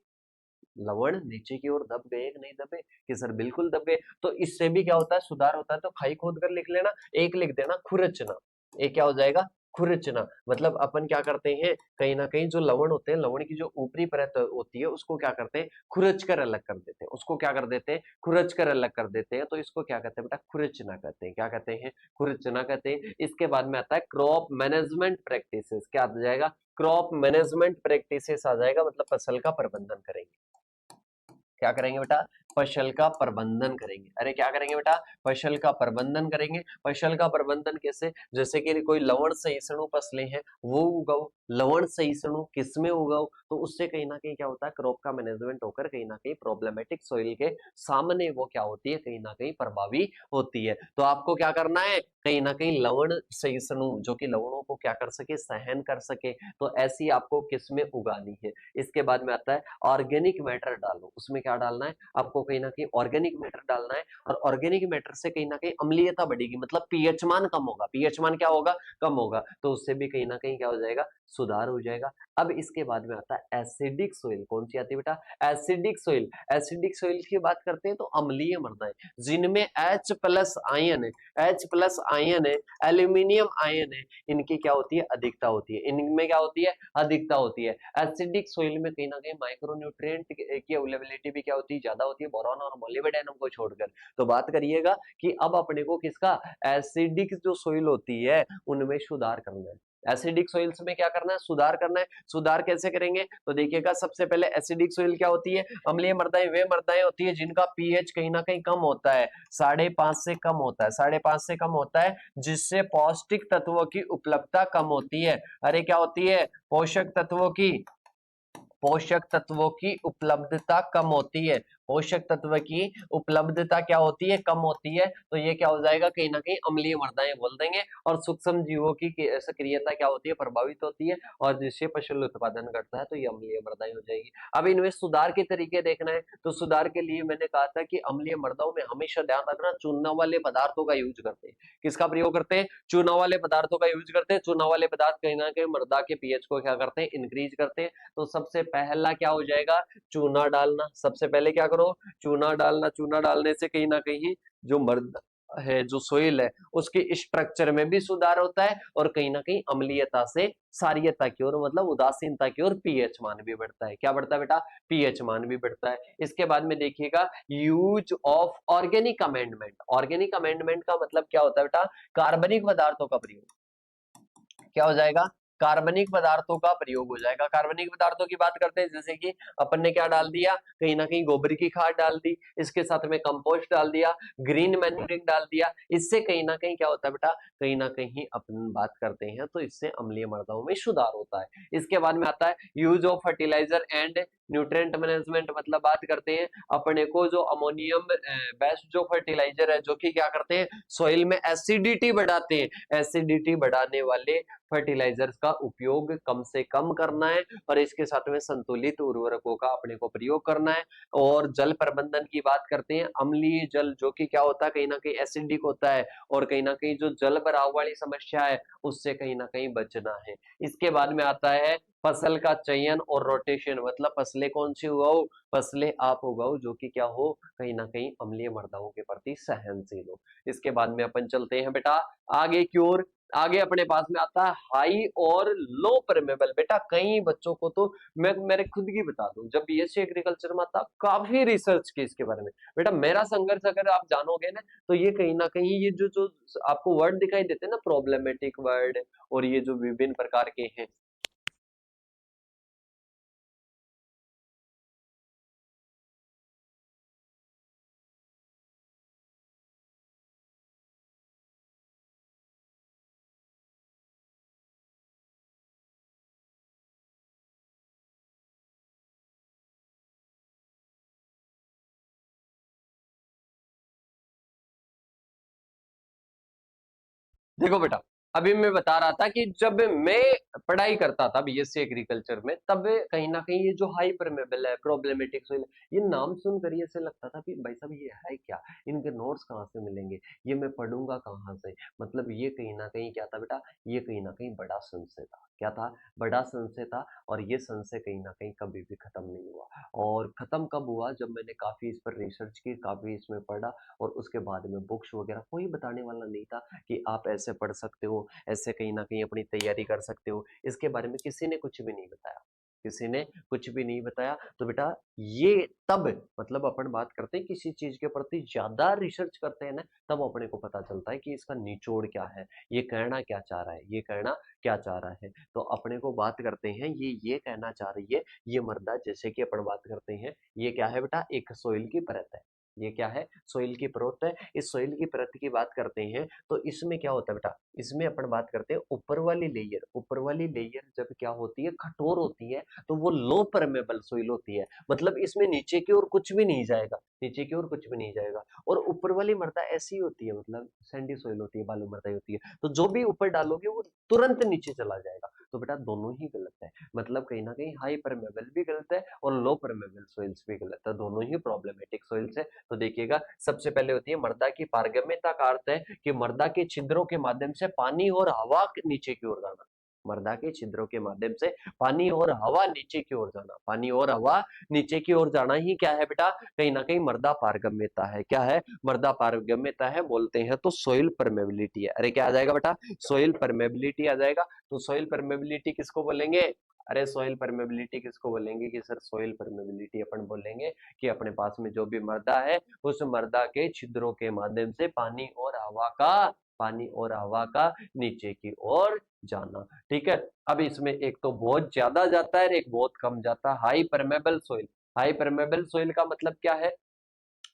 लवण नीचे की ओर दब गए कि नहीं दबे, कि सर बिल्कुल दब गए। तो इससे भी क्या होता है, सुधार होता है। तो खाई खोद कर लिख लेना, एक लिख देना खुरचना। एक क्या हो जाएगा, खुरचना। मतलब अपन क्या करते हैं, कहीं ना कहीं जो लवण होते हैं, लवण की जो ऊपरी परत होती है उसको क्या करते हैं, खुरच कर अलग कर देते हैं। उसको क्या कर देते हैं, खुरच कर अलग कर देते हैं। तो इसको क्या कहते हैं बेटा, खुरचना कहते हैं। क्या कहते हैं, खुरचना कहते हैं। इसके बाद में आता है क्रॉप मैनेजमेंट प्रैक्टिसेस। क्या आ जाएगा, क्रॉप मैनेजमेंट प्रैक्टिसेस आ जाएगा। मतलब फसल का प्रबंधन करेंगे। क्या करेंगे बेटा, फसल का प्रबंधन करेंगे। अरे क्या करेंगे बेटा, फसल का प्रबंधन करेंगे। फसल का प्रबंधन कैसे, जैसे कि कोई लवण सहिष्णु फसलें हैं वो उगाओ। लवण सहिष्णु किसमें उगाओ, तो उससे कहीं ना कहीं क्या होता है, क्रॉप का मैनेजमेंट होकर कहीं ना कहीं प्रॉब्लमेटिक सॉइल के सामने वो क्या होती है, कहीं ना कहीं प्रभावी होती है। तो आपको क्या करना है, कहीं ना कहीं लवण सहिष्णु, जो कि लवणों को क्या कर सके, सहन कर सके, तो ऐसी आपको किस्में उगानी है। इसके बाद में आता है ऑर्गेनिक मैटर डालो। उसमें क्या डालना है आपको, कहीं ना कहीं ऑर्गेनिक मैटर डालना है। और ऑर्गेनिक मैटर से कहीं ना कहीं अम्लीयता बढ़ेगी, मतलब पीएच मान कम होगा। पीएच मान क्या होगा, कम होगा। तो उससे भी कहीं ना कहीं क्या हो जाएगा, सुधार हो जाएगा। अब इसके बाद में आता है एसिडिक सोइल। कौन सी आती है बेटा, एसिडिक सोइल। एसिडिक सोइल की बात करते हैं तो अम्लीय मृदाएं जिनमें H प्लस आयन है, H प्लस आयन है, एल्यूमिनियम आयन है, इनकी क्या होती है, अधिकता होती है। इनमें क्या होती है, अधिकता होती है। एसिडिक सोइल में कहीं ना कहीं माइक्रोन्यूट्रिएंट की अवेलेबिलिटी भी क्या होती है, ज्यादा होती है, बोरॉन और मोलिब्डेनम को छोड़कर। तो बात करिएगा कि अब अपने को किसका, एसिडिक जो सोइल होती है उनमें सुधार करना है। एसिडिक सोइल्स में क्या करना है, सुधार करना है। सुधार कैसे करेंगे, तो देखिएगा सबसे पहले एसिडिक सोइल क्या होती है, अम्लीय मृदाएं वे मृदाएं होती है जिनका पीएच कहीं ना कहीं कम होता है, 5.5 से कम होता है, 5.5 से कम होता है, जिससे पौष्टिक तत्वों की उपलब्धता कम होती है। अरे क्या होती है, पोषक तत्वों की उपलब्धता कम होती है। पोषक तत्व की उपलब्धता क्या होती है, कम होती है, तो ये क्या हो जाएगा, कहीं ना कहीं अम्लीय मृदाएं बोल देंगे। और सूक्ष्म जीवों की सक्रियता क्या होती है, प्रभावित होती है, और जिससे फसल उत्पादन घटता है, तो ये अम्लीय मृदाएं हो जाएगी। अब इनमें सुधार के तरीके देखना है, तो सुधार के लिए मैंने कहा था कि अम्लीय मृदाओं में हमेशा ध्यान रखना, चूना वाले पदार्थों का यूज करते हैं। किसका प्रयोग करते हैं, चूना वाले पदार्थों का यूज करते हैं। चूना वाले पदार्थ कहीं ना कहीं मृदा के पीएच को क्या करते हैं, इंक्रीज करते हैं। तो सबसे पहला क्या हो जाएगा, चूना डालना। सबसे पहले क्या करो, चूना डालना। चूना डालने से कहीं ना कहीं जो मृदा है, जो सोइल है, उसके स्ट्रक्चर में भी सुधार होता है, और कहीं ना कहीं अम्लीयता से सारियता की ओर, मतलब उदासीनता की ओर पीएच मान भी बढ़ता है। क्या बढ़ता है बेटा, पीएच मान भी बढ़ता है। इसके बाद में देखिएगा use of organic amendment. Organic amendment का मतलब क्या होता है बेटा, कार्बनिक पदार्थों का प्रयोग। क्या हो जाएगा, कार्बनिक पदार्थों का प्रयोग हो जाएगा। कार्बनिक पदार्थों की बात करते हैं, जैसे कि अपन ने क्या डाल दिया, कहीं ना कहीं गोबर की खाद डाल दी, इसके साथ में कंपोस्ट डाल दिया, ग्रीन मैन्यूरिंग डाल दिया। इससे कहीं ना कहीं क्या होता है बेटा, कहीं ना कहीं अपन बात करते हैं तो इससे अम्लीय मृदाओं में सुधार होता है। इसके बाद में आता है use of fertiliser and nutrient management. मतलब बात करते हैं अपने को जो अमोनियम बेस्ड जो फर्टिलाइजर है, जो कि क्या करते हैं, सॉइल में एसिडिटी बढ़ाते हैं। एसिडिटी बढ़ाने वाले फर्टिलाइजर्स का उपयोग कम से कम करना है, और इसके साथ में संतुलित उर्वरकों का अपने को प्रयोग करना है। और जल प्रबंधन की बात करते हैं, अम्लीय जल जो कि क्या होता है, कहीं ना कहीं एसिडिक होता है, और कहीं ना कहीं जो जल भराव वाली समस्या है, उससे कहीं ना कहीं बचना है। इसके बाद में आता है फसल का चयन और रोटेशन। मतलब फसलें कौन सी उगाओ, फसलें आप उगाओ जो कि क्या हो, कहीं ना कहीं अम्लीय मृदाओं के प्रति सहनशील हो। इसके बाद में अपन चलते हैं बेटा आगे की ओर। आगे अपने पास में आता है हाई और लो परमेबल। बेटा कई बच्चों को तो मैं मेरे खुद की बता दूं, जब बीएससी एग्रीकल्चर में था, काफी रिसर्च की इसके बारे में। बेटा मेरा संघर्ष अगर आप जानोगे ना, तो ये कहीं ना कहीं ये जो जो आपको वर्ड दिखाई देते हैं ना, प्रॉब्लमेटिक वर्ड, और ये जो विभिन्न प्रकार के हैं, देखो बेटा, अभी मैं बता रहा था कि जब मैं पढ़ाई करता था बीएससी एग्रीकल्चर में, तब कहीं ना कहीं ये जो हाई परमेबल है, प्रॉब्लमेटिक सोइल, ये नाम सुनकर ये ऐसे लगता था कि भाई साहब ये है क्या, इनके नोट्स कहाँ से मिलेंगे, ये मैं पढ़ूंगा कहाँ से। मतलब ये कहीं ना कहीं क्या था बेटा, ये कहीं ना कहीं बड़ा संशय था। क्या था, बड़ा संशय था। और ये संशय कहीं ना कहीं कभी भी खत्म नहीं हुआ। और खत्म कब हुआ, जब मैंने काफी इस पर रिसर्च की, काफी इसमें पढ़ा, और उसके बाद में बुक्स वगैरह कोई बताने वाला नहीं था कि आप ऐसे पढ़ सकते हो, ऐसे कहीं ना कहीं अपनी तैयारी कर सकते हो। इसके बारे में किसी ने कुछ भी नहीं बताया, किसी ने कुछ भी नहीं बताया। तो बेटा ये तब, मतलब अपन बात करते हैं किसी चीज के प्रति ज्यादा रिसर्च करते हैं ना, तब अपने को पता चलता है कि इसका निचोड़ क्या है, ये कहना क्या चाह रहा है, ये कहना क्या चाह रहा है। तो अपने को बात करते हैं, ये कहना चाह रही है, ये मृदा, जैसे कि अपन बात करते हैं, ये क्या है बेटा, एक सोइल की परत है। ये क्या है, सोइल की परत है। इस सोइल की परत की बात करते हैं, तो इसमें क्या होता है बेटा, इसमें अपन बात करते हैं ऊपर वाली लेयर। ऊपर वाली लेयर जब क्या होती है, कठोर होती है, तो वो लो परमेबल सोइल होती है। मतलब इसमें नीचे की ओर कुछ भी नहीं जाएगा, नीचे की ओर कुछ भी नहीं जाएगा। और ऊपर वाली मृदा ऐसी होती है, मतलब सैंडी सोइल होती है, बालू मृदा होती है, तो जो भी ऊपर डालोगे वो तुरंत नीचे चला जाएगा। तो बेटा दोनों ही गलत है। मतलब कहीं ना कहीं हाई परमेबल भी गलत है, और लो परमेबल सोइल्स भी गलत है, दोनों ही प्रॉब्लमेटिक सोइल्स है। तो देखिएगा, सबसे पहले होती है मृदा की पारगम्यता। का अर्थ है कि मृदा के छिद्रों के माध्यम से पानी और हवा नीचे की ओर जाना। मृदा के छिद्रों के माध्यम से पानी और हवा नीचे की ओर जाना, पानी और हवा नीचे की ओर जाना ही क्या है बेटा, कहीं ना कहीं मृदा पारगम्यता है। क्या है, मृदा पारगम्यता है, बोलते हैं तो सोइल परमेबिलिटी है। अरे क्या आ जाएगा बेटा, सोइल परमेबिलिटी आ जाएगा। तो सोइल परमेबिलिटी किसको बोलेंगे, अरे सोइल परमेबिलिटी किसको बोलेंगे, कि सर सोइल परमेबिलिटी अपन बोलेंगे कि अपने पास में जो भी मृदा है, उस मृदा के छिद्रों के माध्यम से पानी और हवा का नीचे की ओर जाना। ठीक है। अब इसमें एक तो बहुत ज्यादा जाता है, एक बहुत कम जाता है। High permeable soil, high permeable soil का मतलब क्या है,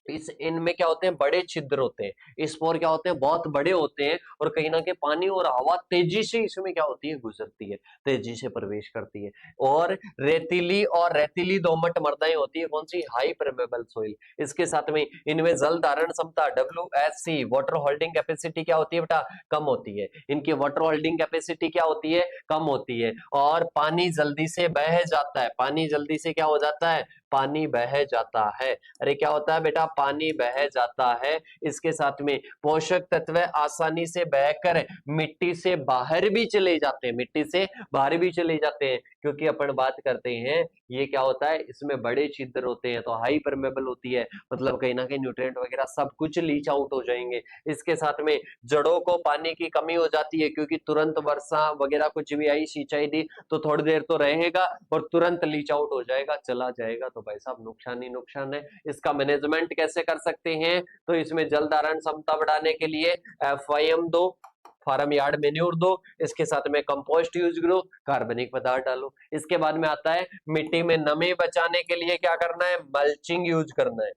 इस इनमें क्या होते हैं, बड़े छिद्र होते हैं, स्पोर क्या होते हैं, बहुत बड़े होते हैं, और कहीं ना कहीं पानी और हवा तेजी से इसमें क्या होती है, गुजरती है, तेजी से प्रवेश करती है। और रेतीली दोमट मृदाएं होती है, कौन सी, हाई परमेबल सोइल। इसके साथ में इनमें जल धारण क्षमता WHC वाटर होल्डिंग कैपेसिटी क्या होती है बेटा, कम होती है। इनकी वाटर होल्डिंग कैपेसिटी क्या होती है, कम होती है। और पानी जल्दी से बह जाता है, पानी जल्दी से क्या हो जाता है, पानी बह जाता है। अरे क्या होता है बेटा, पानी बह जाता है। इसके साथ में पोषक तत्व आसानी से बहकर मिट्टी से बाहर भी चले जाते हैं, मिट्टी से बाहर भी चले जाते हैं, क्योंकि अपन बात करते हैं ये क्या होता है, इसमें बड़े छिद्र होते हैं, तो हाई परमेबल होती है, मतलब कहीं ना कहीं न्यूट्रिएंट वगैरह सब कुछ लीच आउट हो जाएंगे। इसके साथ में जड़ों को पानी की कमी हो जाती है, क्योंकि तुरंत वर्षा वगैरह कुछ भी आई, सिंचाई दी, तो थोड़ी देर तो रहेगा और तुरंत लीच आउट हो जाएगा, चला जाएगा, तो भाई साहब नुकसान ही नुकसान है। इसका मैनेजमेंट कैसे कर सकते हैं, तो इसमें जल धारण क्षमता बढ़ाने के लिए FYM दो, फार्म यार्ड मेन्योर दो, इसके साथ में कंपोस्ट यूज करो, कार्बनिक पदार्थ डालो। इसके बाद में आता है मिट्टी में नमी बचाने के लिए क्या करना है, मल्चिंग यूज करना है।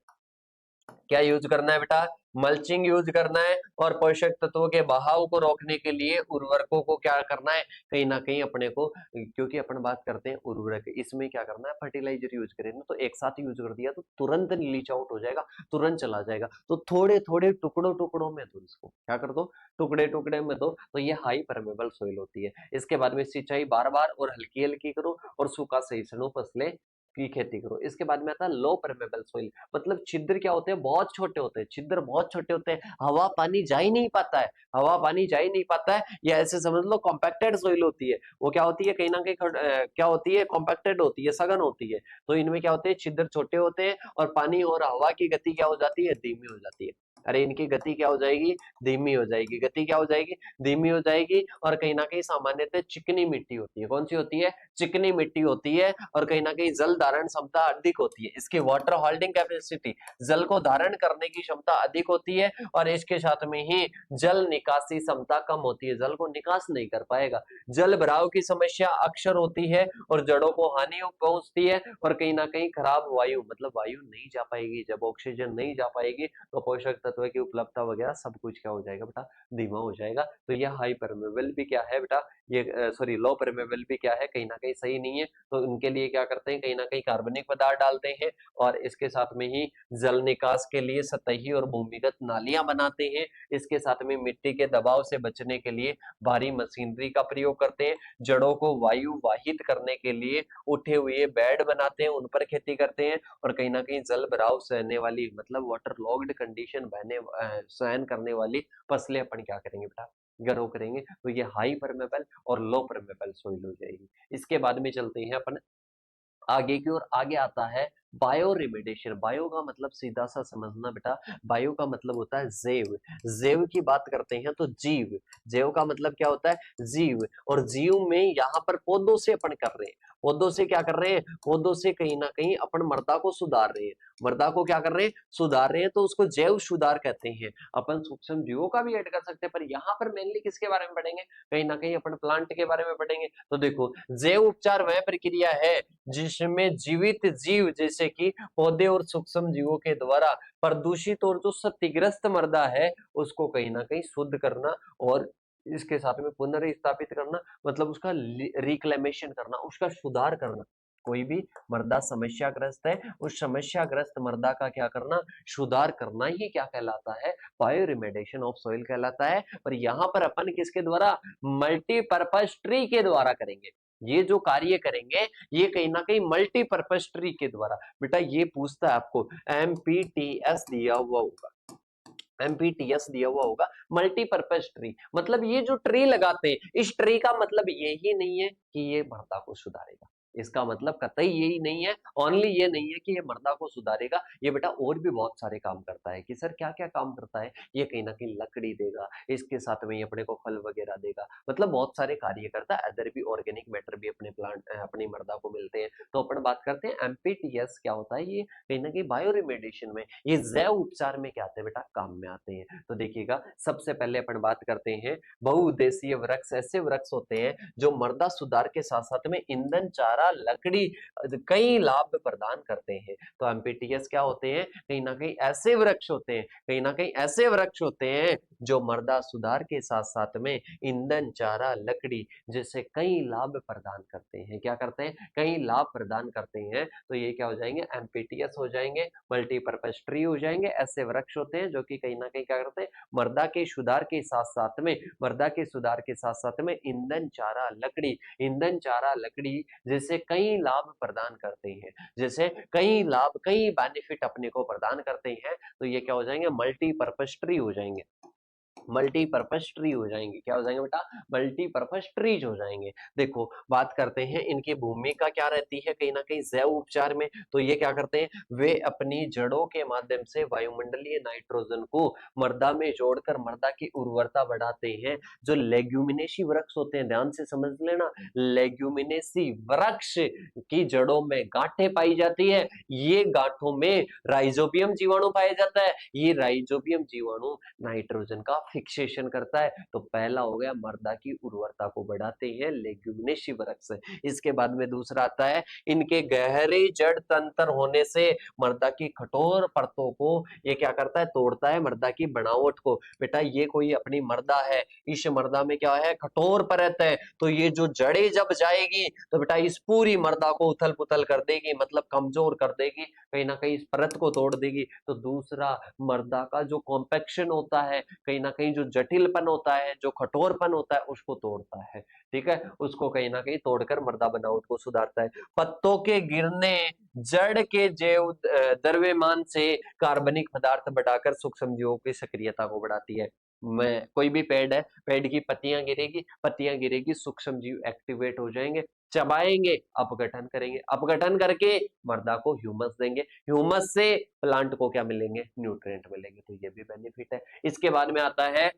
क्या यूज करना है बेटा, मल्चिंग यूज करना है। और पोषक तत्वों के बहाव को रोकने के लिए उर्वरकों को क्या करना है, कहीं ना कहीं अपने को, क्योंकि अपन बात करते हैं उर्वरक, इसमें क्या करना है, फर्टिलाइजर यूज करें ना, तो एक साथ यूज कर दिया तो तुरंत लीच आउट हो जाएगा, तुरंत चला जाएगा, तो थोड़े थोड़े टुकड़ों टुकड़ों में दो, इसको क्या कर दो, टुकड़े टुकड़े में दो, तो ये हाई परमेबल सोइल होती है। इसके बाद में सिंचाई बार बार और हल्की हल्की करो, और सूखा सहिष्णु फसलें की खेती करो। इसके बाद में आता है लो परमेबल सोइल, मतलब छिद्र क्या होते हैं, बहुत छोटे होते हैं, छिद्र बहुत छोटे होते हैं, हवा पानी जा ही नहीं पाता है, हवा पानी जा ही नहीं पाता है, या ऐसे समझ लो कॉम्पैक्टेड सोइल होती है। वो क्या होती है, कहीं ना कहीं क्या होती है, कॉम्पैक्टेड होती है, सघन होती है। तो इनमें क्या होते हैं, छिद्र छोटे होते हैं, और पानी और हवा की गति क्या हो जाती है, धीमी हो जाती है। अरे इनकी गति क्या हो जाएगी, धीमी हो जाएगी, गति क्या हो जाएगी, धीमी हो जाएगी। और कहीं ना कहीं सामान्यतः चिकनी मिट्टी होती है, कौन सी होती है, चिकनी मिट्टी होती है, और कहीं ना कहीं जल धारण क्षमता अधिक होती है। इसकी वाटर होल्डिंग कैपेसिटी, जल को धारण करने की क्षमता अधिक होती है, और इसके साथ में ही जल निकासी क्षमता कम होती है, जल को निकास नहीं कर पाएगा। जल भराव की समस्या अक्सर होती है, और जड़ों को हानि पहुंचती है, और कहीं ना कहीं खराब वायु, मतलब वायु नहीं जा पाएगी, जब ऑक्सीजन नहीं जा पाएगी तो पोषक तत्व की उपलब्धता वगैरह सब कुछ क्या हो जाएगा बेटा, धीमा हो जाएगा। तो यह हाई परमेबल भी क्या है बेटा, ये सॉरी लो परमेबल भी क्या है, कहीं ना कहीं सही नहीं है। तो उनके लिए क्या करते हैं, कहीं ना कहीं कार्बनिक पदार्थ डालते हैं, और इसके साथ में ही जल निकास के लिए सतही और भूमिगत नालियां बनाते हैं। इसके साथ में मिट्टी के दबाव से बचने के लिए भारी मशीनरी का प्रयोग करते हैं। जड़ों को वायु वाहित करने के लिए उठे हुए बेड बनाते हैं, उन पर खेती करते हैं। और कहीं ना कहीं जल भराव सहने वाली, मतलब वाटर लॉग्ड कंडीशन सहन करने वाली फसलें अपन क्या करेंगे बेटा, ग्रो करेंगे। तो ये हाई परमेबल और लो परमेबल सोइल हो जाएगी। इसके बाद में चलते हैं अपन आगे की ओर। आगे आता है बायो रिमेडिएशन। बायो का मतलब सीधा सा समझना बेटा, बायो का मतलब होता है जैव। जैव की बात करते हैं तो जीव, जैव का मतलब क्या होता है, जीव। और जीव में यहाँ पर पौधों से अपन कर रहे हैं, पौधों से क्या कर रहे हैं, पौधों से कहीं ना कहीं अपन मृदा को सुधार रहे हैं, मृदा को क्या कर रहे हैं, सुधार रहे हैं, तो उसको जैव सुधार कहते हैं। अपन सूक्ष्म जीवों का भी ऐड कर सकते हैं, पर यहाँ पर मेनली किसके बारे में पढ़ेंगे, कहीं ना कहीं अपन प्लांट के बारे में पढ़ेंगे। तो देखो, जैव उपचार वह प्रक्रिया है जिसमें जीवित जीव जैसे कि पौधे और सूक्ष्म जीवों के द्वारा प्रदूषित और जो क्षतिग्रस्त मृदा है उसको कहीं ना कहीं शुद्ध करना, और इसके साथ में पुनर्स्थापित करना, मतलब उसका रिक्लेमेशन करना, उसका सुधार करना। कोई भी मृदा समस्याग्रस्त है, उस समस्याग्रस्त मृदा का क्या करना, सुधार करना ही क्या कहलाता है, बायो रिमेडिएशन ऑफ सॉइल कहलाता है। और यहाँ पर अपन किसके द्वारा, मल्टीपर्पज ट्री के द्वारा करेंगे। ये जो कार्य करेंगे ये कहीं ना कहीं मल्टीपर्पज ट्री के द्वारा। बेटा ये पूछता है आपको, MPTS दिया हुआ होगा, MPTS दिया हुआ होगा, मल्टीपर्पज ट्री, मतलब ये जो ट्री लगाते हैं, इस ट्री का मतलब यही नहीं है कि ये मृदा को सुधारेगा, इसका मतलब कतई यही नहीं है, ओनली ये नहीं है कि ये मृदा को सुधारेगा। ये बेटा और भी बहुत सारे काम करता है। कि सर क्या क्या काम करता है, ये कहीं ना कहीं लकड़ी देगा, इसके साथ में ये अपने को फल वगैरह देगा, मतलब बहुत सारे कार्य करता है। अदर भी ऑर्गेनिक मैटर भी अपने प्लांट अपनी मृदा को मिलते हैं। तो अपन बात करते हैं MPTS क्या होता है, ये कहीं ना कहीं बायो रिमेडिएशन में, ये जैव उपचार में क्या आते हैं बेटा, काम में आते हैं। तो देखिएगा, सबसे पहले अपन बात करते हैं बहुउद्देशीय वृक्ष। ऐसे वृक्ष होते हैं जो मृदा सुधार के साथ साथ में ईंधन, चारा चारा, लकड़ी कई लाभ प्रदान करते हैं। तो एमपीटीएस क्या होते हैं, कहीं ना कहीं ऐसे वृक्ष होते हैं, कहीं ना कहीं ऐसे वृक्ष होते हैं जो मृदा सुधार के साथ साथ में ईंधन, चारा, लकड़ी जैसे कई लाभ प्रदान करते हैं। क्या करते हैं, कई लाभ प्रदान करते हैं। तो ये क्या हो जाएंगे, एमपीटीएस हो जाएंगे, मल्टीपर्पज ट्री हो जाएंगे। ऐसे वृक्ष होते हैं जो कि कहीं ना कहीं क्या करते हैं, मृदा के सुधार के साथ साथ में, मृदा के सुधार के साथ साथ में ईंधन, चारा, लकड़ी, ईंधन, चारा, लकड़ी जैसे कई लाभ प्रदान करते हैं, जैसे कई लाभ, कई बेनिफिट अपने को प्रदान करते हैं। तो ये क्या हो जाएंगे, मल्टीपर्पज ट्री हो जाएंगे, मल्टीपर्पज ट्री हो जाएंगे। क्या हो जाएंगे बेटा, मल्टीपर्पज ट्रीज हो जाएंगे। देखो बात करते हैं इनकी भूमिका क्या रहती है कहीं ना कहीं जैव उपचार में। तो ये क्या करते हैं, वे अपनी जड़ों के माध्यम से वायुमंडलीय नाइट्रोजन को मृदा में जोड़कर मृदा की उर्वरता बढ़ाते हैं। जो लेग्यूमिनेसी वृक्ष होते हैं, ध्यान से समझ लेना, लेग्यूमिनेसी वृक्ष की जड़ों में गांठें पाई जाती है। ये गांठों में राइजोबियम जीवाणु पाया जाता है। ये राइजोबियम जीवाणु नाइट्रोजन का फिक्सेशन करता है। तो पहला हो गया, मृदा की उर्वरता को बढ़ाते हैं लेग्यूमिनेसी वृक्ष। इसके बाद में दूसरा आता है, इनके गहरे जड़ तंत्र होने से मृदा की कठोर परतों को ये क्या करता है, तोड़ता है, मृदा की बनावट को। बेटा ये कोई अपनी मृदा है, इस मृदा में क्या है, कठोर परत है। तो ये जो जड़ें जब जाएगी तो बेटा इस पूरी मृदा को उथल पुथल कर देगी, मतलब कमजोर कर देगी, कहीं ना कहीं इस परत को तोड़ देगी। तो दूसरा, मृदा का जो कॉम्पैक्शन होता है, कहीं ना कहीं जो जटिलपन होता है, जो कठोरपन होता है, उसको तोड़ता है। ठीक है, उसको कहीं ना कहीं तोड़कर मृदा बनावट को सुधारता है। पत्तों के गिरने जड़ के जैव द्रव्यमान से कार्बनिक पदार्थ बढ़ाकर सूक्ष्म जीवों की सक्रियता को बढ़ाती है। मैं कोई भी पेड़ है, पेड़ की पत्तियां गिरेगी, सूक्ष्म जीव एक्टिवेट हो जाएंगे, चबाएंगे, अपघटन करेंगे, अपघटन करके मृदा को ह्यूमस देंगे, ह्यूमस से प्लांट को क्या मिलेंगे, न्यूट्रिएंट मिलेंगे। तो ये भी बेनिफिट है। इसके बाद में आता है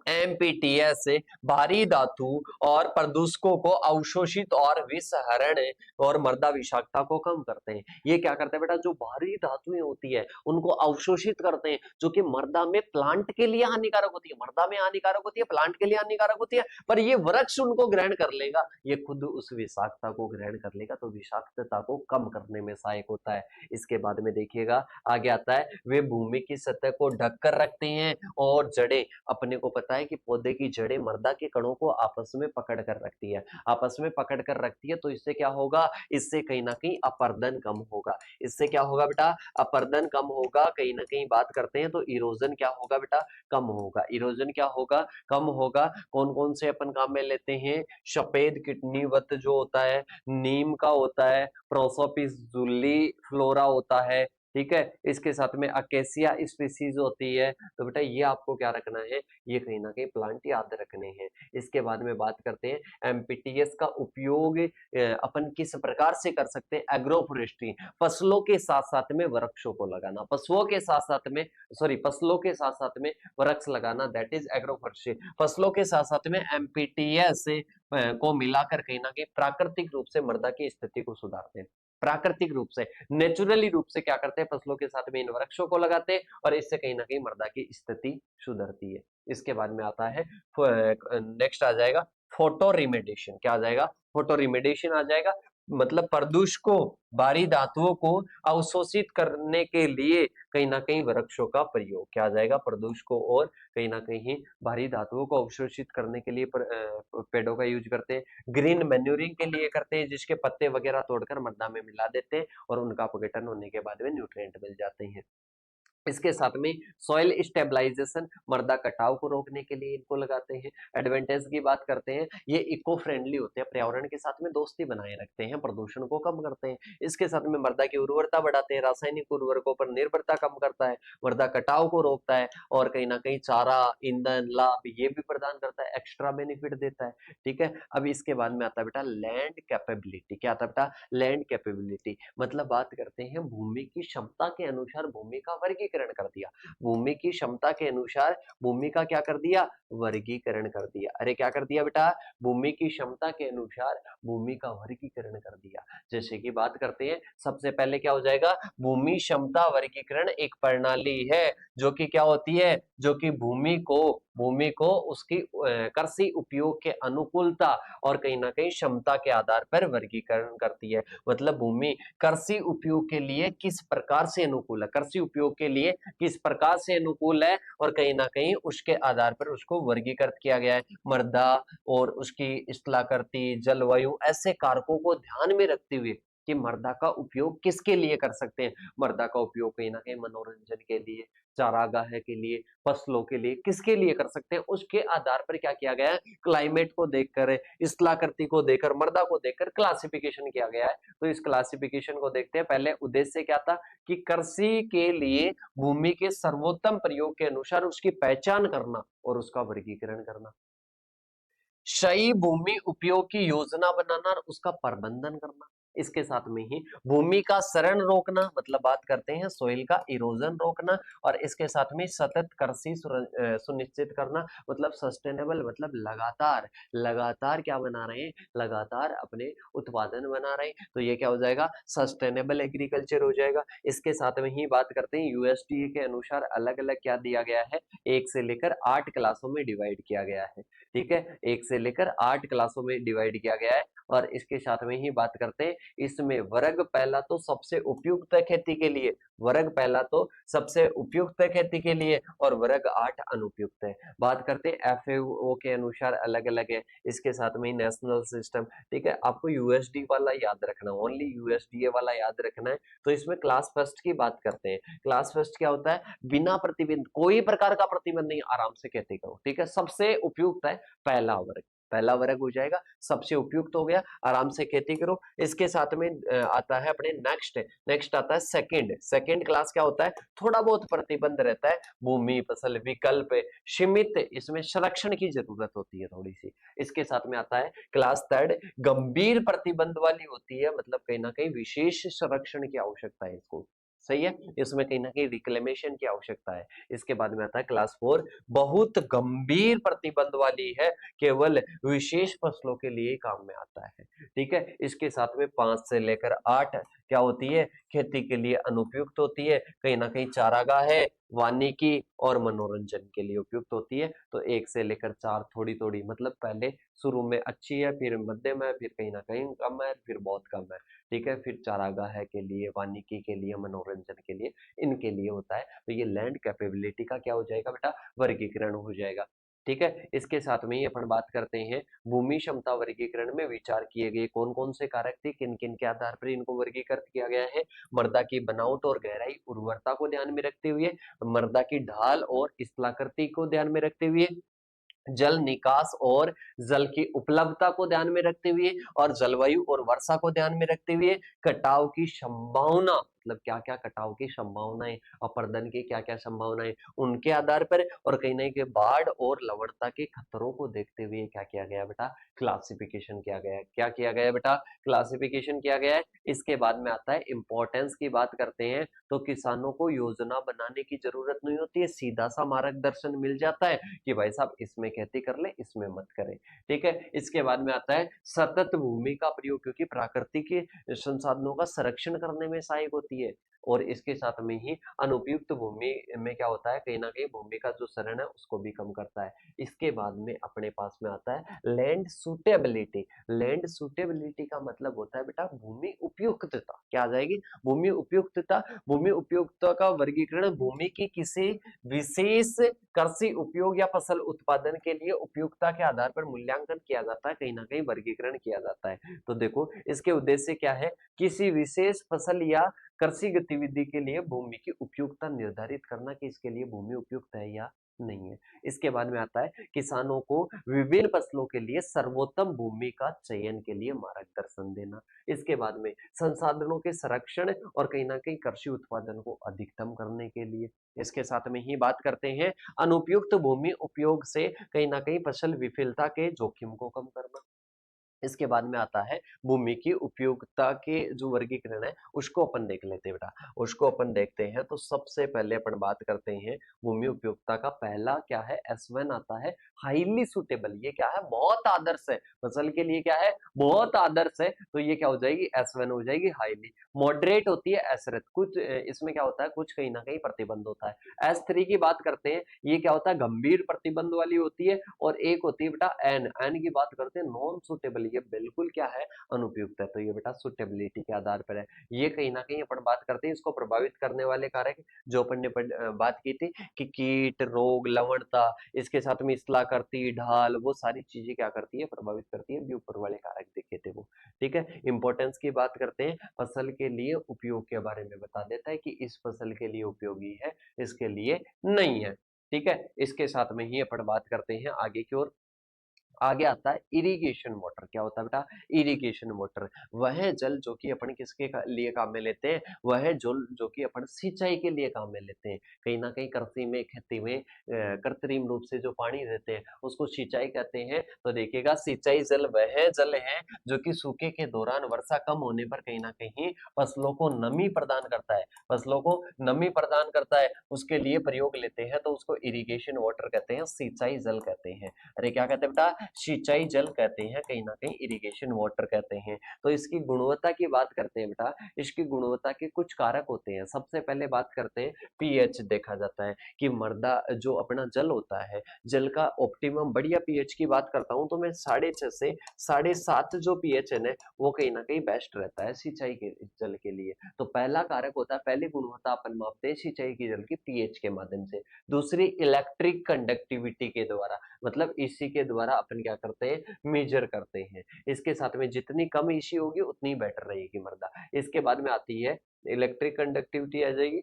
एमपीटीएस भारी धातु और प्रदूषकों को अवशोषित और विषहरण और मृदा विषाक्तता को कम करते हैं। ये क्या करते हैं बेटा, जो भारी धातुएं होती है उनको अवशोषित करते हैं, जो कि मृदा में प्लांट के लिए हानिकारक होती है, मृदा में हानिकारक होती है, प्लांट के लिए हानिकारक होती है, पर ये वृक्ष उनको ग्रहण कर लेगा, ये खुद उस विषाक्तता को ग्रहण कर लेगा, तो विषाक्तता को कम करने में सहायक होता है। इसके बाद में देखिएगा आगे आता है, वे भूमि की सतह को ढककर रखते हैं और जड़ें, अपने को पता है कि पौधे की जड़ें मृदा के कणों को आपस में पकड़ कर रखती है, आपस में पकड़ कर रखती है। तो इससे क्या होगा, इससे कहीं ना कहीं अपरदन कम होगा। इससे क्या होगा बेटा, अपरदन कम होगा। कहीं ना कहीं बात करते हैं तो इरोजन क्या होगा बेटा, कम होगा। इरोजन क्या होगा, कम होगा। कौन कौन से अपन काम में लेते हैं, सफेद किडनीवत जो होता है, नीम का होता है, प्रोसोपिस जूली फ्लोरा होता है। ठीक है, इसके साथ में अकेसिया स्पीसीज होती है। तो बेटा ये आपको क्या रखना है, ये कहीं ना कहीं प्लांट याद रखने हैं। इसके बाद में बात करते हैं एमपीटीएस का उपयोग अपन किस प्रकार से कर सकते हैं, एग्रोफोरेस्ट्री, फसलों के साथ साथ में वृक्षों को लगाना, पशुओं के साथ साथ में, सॉरी फसलों के साथ साथ में वृक्ष लगाना, दैट इज एग्रोफोरेस्ट्री। फसलों के साथ साथ में एमपीटीएस को मिलाकर कहीं ना कहीं प्राकृतिक रूप से मृदा की स्थिति को सुधारते हैं। प्राकृतिक रूप से, नेचुरली रूप से क्या करते हैं, फसलों के साथ में इन वृक्षों को लगाते हैं और इससे कहीं ना कहीं मृदा की स्थिति सुधरती है। इसके बाद में आता है, नेक्स्ट आ जाएगा फोटो रिमेडिएशन। क्या आ जाएगा, फोटो रिमेडिएशन आ जाएगा, मतलब प्रदूषकों, भारी धातुओं को अवशोषित करने के लिए कहीं ना कहीं वृक्षों का प्रयोग। क्या आ जाएगा, प्रदूषकों और कहीं ना कहीं भारी धातुओं को अवशोषित करने के लिए पेड़ों का यूज करते हैं। ग्रीन मैन्यूरिंग के लिए करते हैं, जिसके पत्ते वगैरह तोड़कर मृदा में मिला देते हैं और उनका अपघटन होने के बाद में न्यूट्रिएंट मिल जाते हैं। इसके साथ में सॉइल स्टेबलाइजेशन, मृदा कटाव को रोकने के लिए इनको लगाते हैं। एडवांटेज की बात करते हैं, ये इको फ्रेंडली होते हैं, पर्यावरण के साथ में दोस्ती बनाए रखते हैं, प्रदूषण को कम करते हैं। इसके साथ में मृदा की उर्वरता बढ़ाते हैं, रासायनिक उर्वरकों पर निर्भरता कम करता है, मृदा कटाव को रोकता है और कहीं ना कहीं चारा, ईंधन, लाभ ये भी प्रदान करता है, एक्स्ट्रा बेनिफिट देता है। ठीक है, अब इसके बाद में आता है बेटा लैंड कैपेबिलिटी। क्या आता है बेटा, लैंड कैपेबिलिटी, मतलब बात करते हैं भूमि की क्षमता के अनुसार भूमि का वर्गीकरण कर दिया। भूमि की क्षमता के अनुसार भूमि का क्या कर दिया, वर्गीकरण कर दिया। अरे क्या कर दिया बेटा, भूमि की क्षमता के अनुसार भूमि का वर्गीकरण कर दिया। जैसे कि बात करते हैं, सबसे पहले क्या हो जाएगा, भूमि क्षमता वर्गीकरण एक प्रणाली है जो कि क्या होती है, जो कि भूमि को भूमि को उसकी कृषि उपयोग के अनुकूलता और कहीं ना कहीं क्षमता के आधार पर वर्गीकरण करती है। मतलब भूमि कृषि उपयोग के लिए किस प्रकार से अनुकूल है, कृषि उपयोग के लिए किस प्रकार से अनुकूल है, और कहीं ना कहीं उसके आधार पर उसको वर्गीकृत किया गया है। मृदा और उसकी स्थलाकृति, जलवायु, ऐसे कारकों को ध्यान में रखते हुए कि मृदा का उपयोग किसके लिए कर सकते हैं। मृदा का उपयोग कहीं ना कहीं मनोरंजन के लिए, चारागाह के लिए, फसलों के लिए, किसके लिए कर सकते हैं, उसके आधार पर क्या किया गया है, क्लाइमेट को देखकर, स्थलाकृति को देखकर, मृदा को देखकर क्लासिफिकेशन किया गया है। तो इस क्लासिफिकेशन को देखते हैं। पहले उद्देश्य क्या था कि कृषि के लिए भूमि के सर्वोत्तम प्रयोग के अनुसार उसकी पहचान करना और उसका वर्गीकरण करना, सही भूमि उपयोग की योजना बनाना और उसका प्रबंधन करना। इसके साथ में ही भूमि का शरण रोकना, मतलब बात करते हैं सोइल का इरोजन रोकना, और इसके साथ में सतत कृषि सुनिश्चित करना, मतलब सस्टेनेबल, मतलब लगातार लगातार क्या बना रहे हैं, लगातार अपने उत्पादन बना रहे हैं। तो ये क्या हो जाएगा, सस्टेनेबल एग्रीकल्चर हो जाएगा। इसके साथ में ही बात करते हैं यूएसडीए के अनुसार अलग अलग क्या दिया गया है, 1 से लेकर 8 क्लासों में डिवाइड किया गया है। ठीक है, 1 से लेकर 8 क्लासों में डिवाइड किया गया है। और इसके साथ में ही बात करते हैं, इसमें वर्ग पहला तो सबसे उपयुक्त है खेती के लिए, वर्ग पहला तो सबसे उपयुक्त है खेती के लिए, और वर्ग 8 अनुपयुक्त है। बात करते हैं एफएओ के अनुसार अलग अलग है। इसके साथ में ही नेशनल सिस्टम, ठीक है, आपको यूएसडी वाला याद रखना, ओनली यूएसडीए वाला याद रखना है। तो इसमें क्लास फर्स्ट की बात करते हैं। क्लास फर्स्ट क्या होता है, बिना प्रतिबंध, कोई प्रकार का प्रतिबंध नहीं, आराम से खेती करो। ठीक है, सबसे उपयुक्त है पहला वर्ग, पहला वर्ग हो जाएगा, सबसे उपयुक्त हो गया, आराम से खेती करो। इसके साथ में आता है अपने नेक्स्ट, नेक्स्ट आता है सेकंड। सेकंड क्लास क्या होता है, थोड़ा बहुत प्रतिबंध रहता है, भूमि फसल विकल्प सीमित, इसमें संरक्षण की जरूरत होती है थोड़ी सी। इसके साथ में आता है क्लास थर्ड, गंभीर प्रतिबंध वाली होती है, मतलब कहीं ना कहीं विशेष संरक्षण की आवश्यकता है इसको। सही है, इसमें कहीं ना कहीं रिक्लेमेशन की आवश्यकता है। इसके बाद में आता है क्लास 4, बहुत गंभीर प्रतिबंध वाली है, केवल विशेष फसलों के लिए काम में आता है। ठीक है, इसके साथ में 5 से लेकर 8 क्या होती है, खेती के लिए अनुपयुक्त होती है, कहीं ना कहीं चारागाह है, वानिकी और मनोरंजन के लिए उपयुक्त होती है। तो 1 से लेकर 4 थोड़ी थोड़ी, मतलब पहले शुरू में अच्छी है, फिर मध्यम है, फिर कहीं ना कहीं कम है, फिर बहुत कम है। ठीक है, फिर चारागाह के लिए, वानिकी के लिए, मनोरंजन के लिए, इनके लिए होता है। तो ये लैंड कैपेबिलिटी का क्या हो जाएगा बेटा, वर्गीकरण हो जाएगा। ठीक है, इसके साथ में ही अपन बात करते हैं भूमि क्षमता वर्गीकरण में विचार किए गए कौन कौन से कारक थे, किन किन के आधार पर इनको वर्गीकृत किया गया है। मृदा की बनावट और गहराई उर्वरता को ध्यान में रखते हुए, मृदा की ढाल और स्थलाकृति को ध्यान में रखते हुए, जल निकास और जल की उपलब्धता को ध्यान में रखते हुए, और जलवायु और वर्षा को ध्यान में रखते हुए, कटाव की संभावना, मतलब क्या क्या कटाव की संभावनाएं, अपर्दन की क्या क्या संभावनाएं, उनके आधार पर, और कहीं ना कहीं बाढ़ और लवणता के खतरों को देखते हुए क्या किया गया बेटा, क्लासिफिकेशन किया गया है। क्या किया गया बेटा, क्लासिफिकेशन किया गया है। इसके बाद में आता है इंपॉर्टेंस की बात करते हैं, तो किसानों को योजना बनाने की जरूरत नहीं होती है, सीधा सा मार्गदर्शन मिल जाता है कि भाई साहब इसमें खेती कर ले, इसमें मत करें। ठीक है, इसके बाद में आता है सतत भूमि का प्रयोग, क्योंकि प्राकृतिक संसाधनों का संरक्षण करने में सहायक होती है। और इसके साथ में ही अनुपयुक्त भूमि में क्या होता है, कहीं ना कहीं भूमि का जो शरण है उसको भी कम करता है। इसके बाद में अपने पास में आता है लैंड सुटेबिलिटी। लैंड सुटेबिलिटी का मतलब होता है बेटा भूमि उपयुक्तता। क्या आ जाएगी, भूमि उपयुक्तता। भूमि उपयुक्तता का वर्गीकरण भूमि की किसी विशेष कृषि उपयोग या फसल उत्पादन के लिए उपयुक्तता के आधार पर मूल्यांकन किया जाता है, कहीं ना कहीं वर्गीकरण किया जाता है। तो देखो इसके उद्देश्य क्या है, किसी विशेष फसल या कृषि गतिविधि के लिए भूमि की उपयुक्तता निर्धारित करना कि इसके लिए भूमि उपयुक्त है या नहीं है। इसके बाद में आता है किसानों को विभिन्न फसलों के लिए सर्वोत्तम भूमि का चयन के लिए मार्गदर्शन देना। इसके बाद में संसाधनों के संरक्षण और कहीं ना कहीं कृषि उत्पादन को अधिकतम करने के लिए। इसके साथ में ही बात करते हैं अनुपयुक्त भूमि उपयोग से कहीं ना कहीं फसल विफलता के जोखिम को कम करना। इसके बाद में आता है भूमि की उपयोगिता के जो वर्गीकरण है उसको अपन देख लेते हैं बेटा। उसको अपन देखते हैं तो सबसे पहले अपन बात करते हैं भूमि उपयोगिता का। पहला क्या है, S1 आता है, हाईली सुटेबल। ये क्या है, बहुत आदर्श है फसल के लिए, क्या है, बहुत आदर्श है। तो ये क्या हो जाएगी, S1 हो जाएगी। हाईली मॉडरेट होती है S कुछ इसमें क्या होता है, कुछ कहीं ना कहीं प्रतिबंध होता है। S3 की बात करते हैं, ये क्या होता है, गंभीर प्रतिबंध वाली होती है। और एक होती है बेटा एन की बात करते हैं, नॉन सुटेबल। ये बिल्कुल क्या है, अनुपयुक्त है। तो ये बेटा सुटेबिलिटी के आधार पर है। ये कहीं ना कहीं अपन बात करते हैं इसको प्रभावित करने वाले कारक जो अपन ने बात की थी कि कीट, रोग, लवणता, इसके साथ में स्थलाकृति, ढाल, वो सारी चीजें क्या करती है, प्रभावित करती है। भी ऊपर वाले कारक देखे थे वो। ठीक है, इंपॉर्टेंस की बात करते हैं, फसल के लिए उपयोग के बारे में बता देता है कि इस फसल के लिए उपयोगी है, इसके लिए नहीं है। ठीक है, इसके साथ में ही अपन बात करते हैं आगे की ओर। आगे आता है इरिगेशन वाटर। क्या होता है बेटा, इरिगेशन वाटर, वह जल जो कि अपन किसके लिए काम में लेते हैं, वह जल जो कि अपन सिंचाई के लिए काम में लेते हैं। कहीं ना कहीं कृषि में, खेती में कृत्रिम रूप से जो पानी देते हैं उसको सिंचाई कहते हैं। तो देखिएगा, सिंचाई जल वह जल है जो कि सूखे के दौरान वर्षा कम होने पर कहीं ना कहीं फसलों को नमी प्रदान करता है, फसलों को नमी प्रदान करता है, उसके लिए प्रयोग लेते हैं। तो उसको इरिगेशन वाटर कहते हैं, सिंचाई जल कहते हैं। अरे क्या कहते हैं बेटा, सिंचाई जल कहते हैं, कहीं ना कहीं इरिगेशन वाटर कहते हैं। तो इसकी गुणवत्ता की बात करते हैं बेटा, इसकी गुणवत्ता के कुछ कारक होते हैं। सबसे पहले बात करते हैं पीएच। देखा जाता है कि मृदा जो अपना जल होता है, जल का ऑप्टिमम, बढ़िया पीएच की बात करता हूं तो मैं 6.5 से 7.5 जो पीएच है ना, वो कहीं ना कहीं बेस्ट रहता है सिंचाई के जल के लिए। तो पहला कारक होता है, पहली गुणवत्ता अपन मापते हैं सिंचाई की जल की पीएच के माध्यम से। दूसरी इलेक्ट्रिक कंडक्टिविटी के द्वारा, मतलब इसी के द्वारा अपन क्या करते हैं, मेजर करते हैं। इसके साथ में जितनी कम इसी होगी उतनी बेटर रहेगी मृदा। इसके बाद में आती है इलेक्ट्रिक कंडक्टिविटी आ जाएगी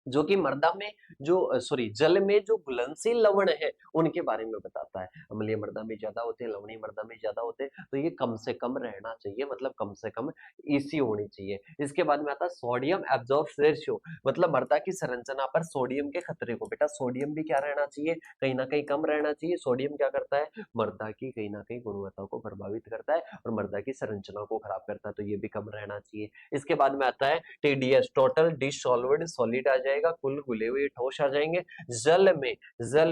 जो कि मृदा में जो सॉरी जल में जो घुलनशील लवण है उनके बारे में बताता है। अम्लीय मृदा में ज्यादा होते हैं, लवणीय मृदा में ज्यादा होते हैं। तो ये कम से कम रहना चाहिए, मतलब कम से कम इसी होनी चाहिए। इसके बाद में आता है सोडियम एब्जॉर्ब रेशियो, मतलब मृदा की संरचना पर सोडियम के खतरे को। बेटा सोडियम भी क्या रहना चाहिए, कहीं ना कहीं कम रहना चाहिए। सोडियम क्या करता है, मृदा की कहीं ना कहीं गुणवत्ता को प्रभावित करता है और मृदा की संरचना को खराब करता है। तो ये भी कम रहना चाहिए। इसके बाद में आता है टीडीएस, टोटल डिसॉल्व्ड सॉलिड आ जाएगा, कुल घुले हुए ठोस आ जाएंगे। जल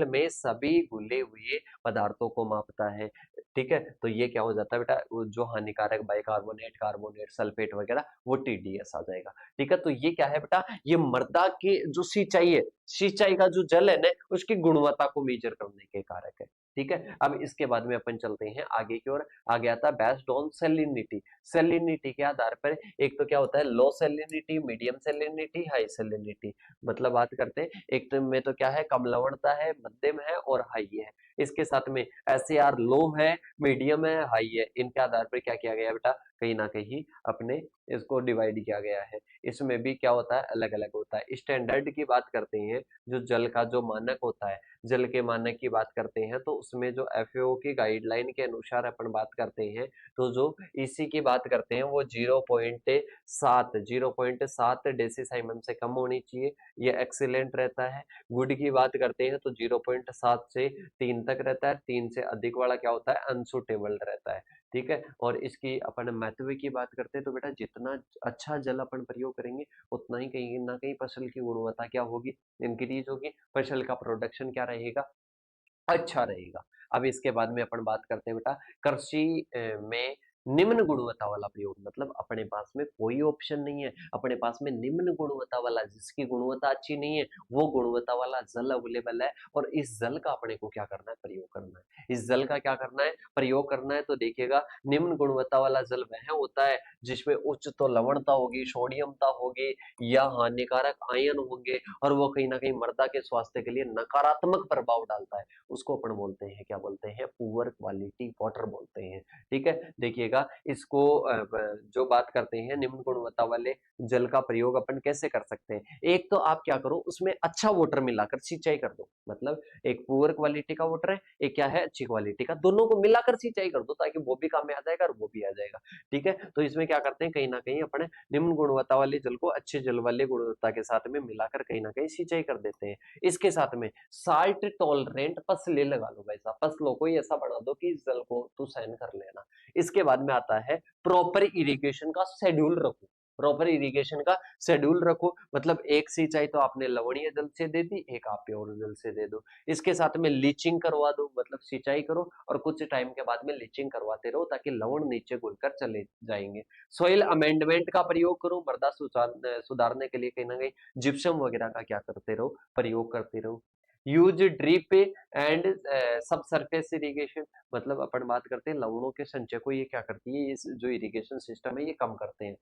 में सभी घुले हुए पदार्थों को मापता है। ठीक है, तो ये क्या हो जाता है बेटा, जो हानिकारक बाइकार्बोनेट, कार्बोनेट, सल्फेट वगैरह, वो टीडीएस आ जाएगा। ठीक है, तो ये क्या है बेटा, ये मृदा की जो सिंचाई है, सिंचाई का जो जल है ना, उसकी गुणवत्ता को मेजर करने के कारक है। ठीक है, अब इसके बाद में अपन चलते हैं आगे की ओर। आगे आता है बेस्ड ऑन सेलिनिटी। सेलिनिटी के आधार पर एक तो क्या होता है, low salinity, medium salinity, high salinity. मतलब बात करते हैं, एक तो में तो क्या है, कम लवणता है, मध्यम है और हाई है। इसके साथ में एसएआर लो है, मीडियम है, हाई है। इनके आधार पर क्या किया गया बेटा, कहीं ना कहीं अपने इसको डिवाइड किया गया है। इसमें भी क्या होता है, अलग अलग होता है। स्टैंडर्ड की बात करते हैं, जो जल का जो मानक होता है, जल के मानक की बात करते हैं, तो उसमें जो एफएओ की गाइडलाइन के अनुसार अपन बात करते हैं, तो जो इसी की बात करते हैं वो 0.7 डेसीसाइमन से कम होनी चाहिए, ये एक्सीलेंट रहता है। गुड की बात करते हैं तो 0.7 से 3 तक रहता है, 3 से अधिक वाला क्या होता है, अनसुटेबल रहता है। ठीक है, और इसकी अपन महत्व की बात करते हैं तो बेटा जितना अच्छा जल अपन प्रयोग करेंगे उतना ही कहीं ना कहीं फसल की गुणवत्ता क्या होगी, इंक्रीज होगी, फसल का प्रोडक्शन क्या रहेगा, अच्छा रहेगा। अब इसके बाद में अपन बात करते हैं बेटा कृषि में निम्न गुणवत्ता वाला प्रयोग, मतलब अपने पास में कोई ऑप्शन नहीं है, अपने पास में निम्न गुणवत्ता वाला, जिसकी गुणवत्ता अच्छी नहीं है, वो गुणवत्ता वाला जल अवेलेबल है। और इस जल का अपने को क्या करना है, प्रयोग करना है। इस जल का क्या करना है, प्रयोग करना है। तो देखिएगा, निम्न गुणवत्ता वाला जल वह होता है जिसमें उच्च तो लवणता होगी, सोडियमता होगी, या हानिकारक आयन होंगे, और वो कहीं ना कहीं मृदा के स्वास्थ्य के लिए नकारात्मक प्रभाव डालता है। उसको अपन बोलते हैं, क्या बोलते हैं, पुअर क्वालिटी वाटर बोलते हैं। ठीक है, देखिएगा इसको जो बात करते हैं निम्न गुणवत्ता वाले जल का प्रयोग अपन कैसे कर सकते हैं। एक तो आप क्या करो, उसमें अच्छा वाटर मिलाकर सिंचाई कर दो। मतलब एक पुअर क्वालिटी का वाटर है, एक क्या है अच्छी क्वालिटी का, दोनों को मिलाकर सिंचाई कर दो ताकि वो भी काम में आ जाएगा और वो भी आ जाएगा। ठीक है, तो इसमें क्या करते हैं, कहीं ना कहीं अपने निम्न गुणवत्ता वाले जल को अच्छे जल वाले गुणवत्ता के साथ में मिलाकर कहीं ना कहीं सिंचाई कर देते हैं। इसके साथ में साल्ट टॉलरेंट फसलें लगा लो भाई साहब, फसलों को ही ऐसा बना दो कि इस जल को तू सहन कर लेना। इसके बाद में आता है प्रॉपर इरिगेशन का शेड्यूल रखो। प्रॉपर इरिगेशन का शेड्यूल रखो, मतलब एक सिंचाई तो आपने लवणीय जल से दे दी, एक आप प्योर जल से दे दो। इसके साथ में लीचिंग करवा दो, मतलब सिंचाई करो और कुछ टाइम के बाद में लीचिंग करवाते रहो ताकि लवण नीचे घुलकर चले जाएंगे। सॉइल अमेंडमेंट का प्रयोग करो, मृदा सुधारने के लिए कहीं ना कहीं जिप्सम वगैरह का क्या करते रहो, प्रयोग करते रहो। यूज ड्रिप एंड सब सरफेस इरिगेशन, मतलब अपन बात करते हैं लवणों के संचय को ये क्या करती है, ये जो इरिगेशन सिस्टम है ये कम करते हैं।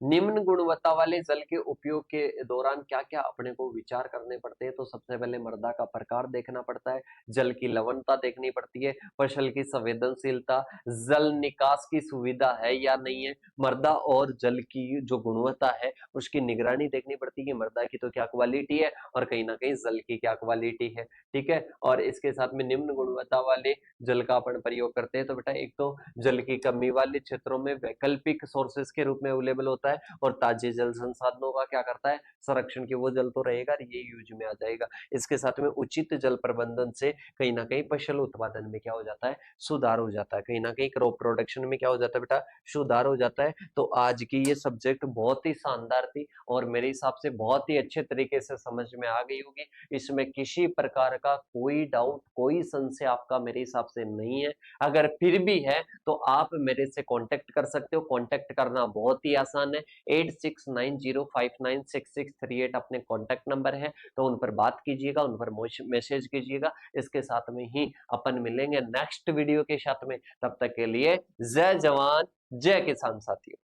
निम्न गुणवत्ता वाले जल के उपयोग के दौरान क्या क्या अपने को विचार करने पड़ते हैं, तो सबसे पहले मृदा का प्रकार देखना पड़ता है, जल की लवणता देखनी पड़ती है, फसल की संवेदनशीलता, जल निकास की सुविधा है या नहीं है, मृदा और जल की जो गुणवत्ता है उसकी निगरानी देखनी पड़ती है, मृदा की तो क्या क्वालिटी है और कहीं ना कहीं जल की क्या क्वालिटी है। ठीक है, और इसके साथ में निम्न गुणवत्ता वाले जल का अपन प्रयोग करते हैं, तो बेटा एक तो जल की कमी वाले क्षेत्रों में वैकल्पिक सोर्सेस के रूप में अवेलेबल होता है, और ताजे जल संसाधनों का क्या करता है संरक्षण, की वो जल तो रहेगा ये यूज में आ जाएगा। इसके साथ में उचित जल प्रबंधन से कहीं ना कहीं फसल उत्पादन में क्या हो जाता है, सुधार हो जाता है, कहीं ना कहीं क्रॉप प्रोडक्शन में क्या हो जाता है बेटा, सुधार हो जाता है। तो आज की ये सब्जेक्ट बहुत ही शानदार थी और मेरे हिसाब से बहुत ही अच्छे तरीके से समझ में आ गई होगी। इसमें किसी प्रकार का कोई डाउट, कोई संशय आपका मेरे हिसाब से नहीं है। अगर फिर भी है तो आप मेरे से कांटेक्ट कर सकते हो, कांटेक्ट करना बहुत ही आसान है। 8690596638 अपने कांटेक्ट नंबर है, तो उन पर बात कीजिएगा, उन पर मैसेज कीजिएगा। इसके साथ में ही अपन मिलेंगे नेक्स्ट वीडियो के साथ में, तब तक के लिए जय जवान जय किसान साथियों।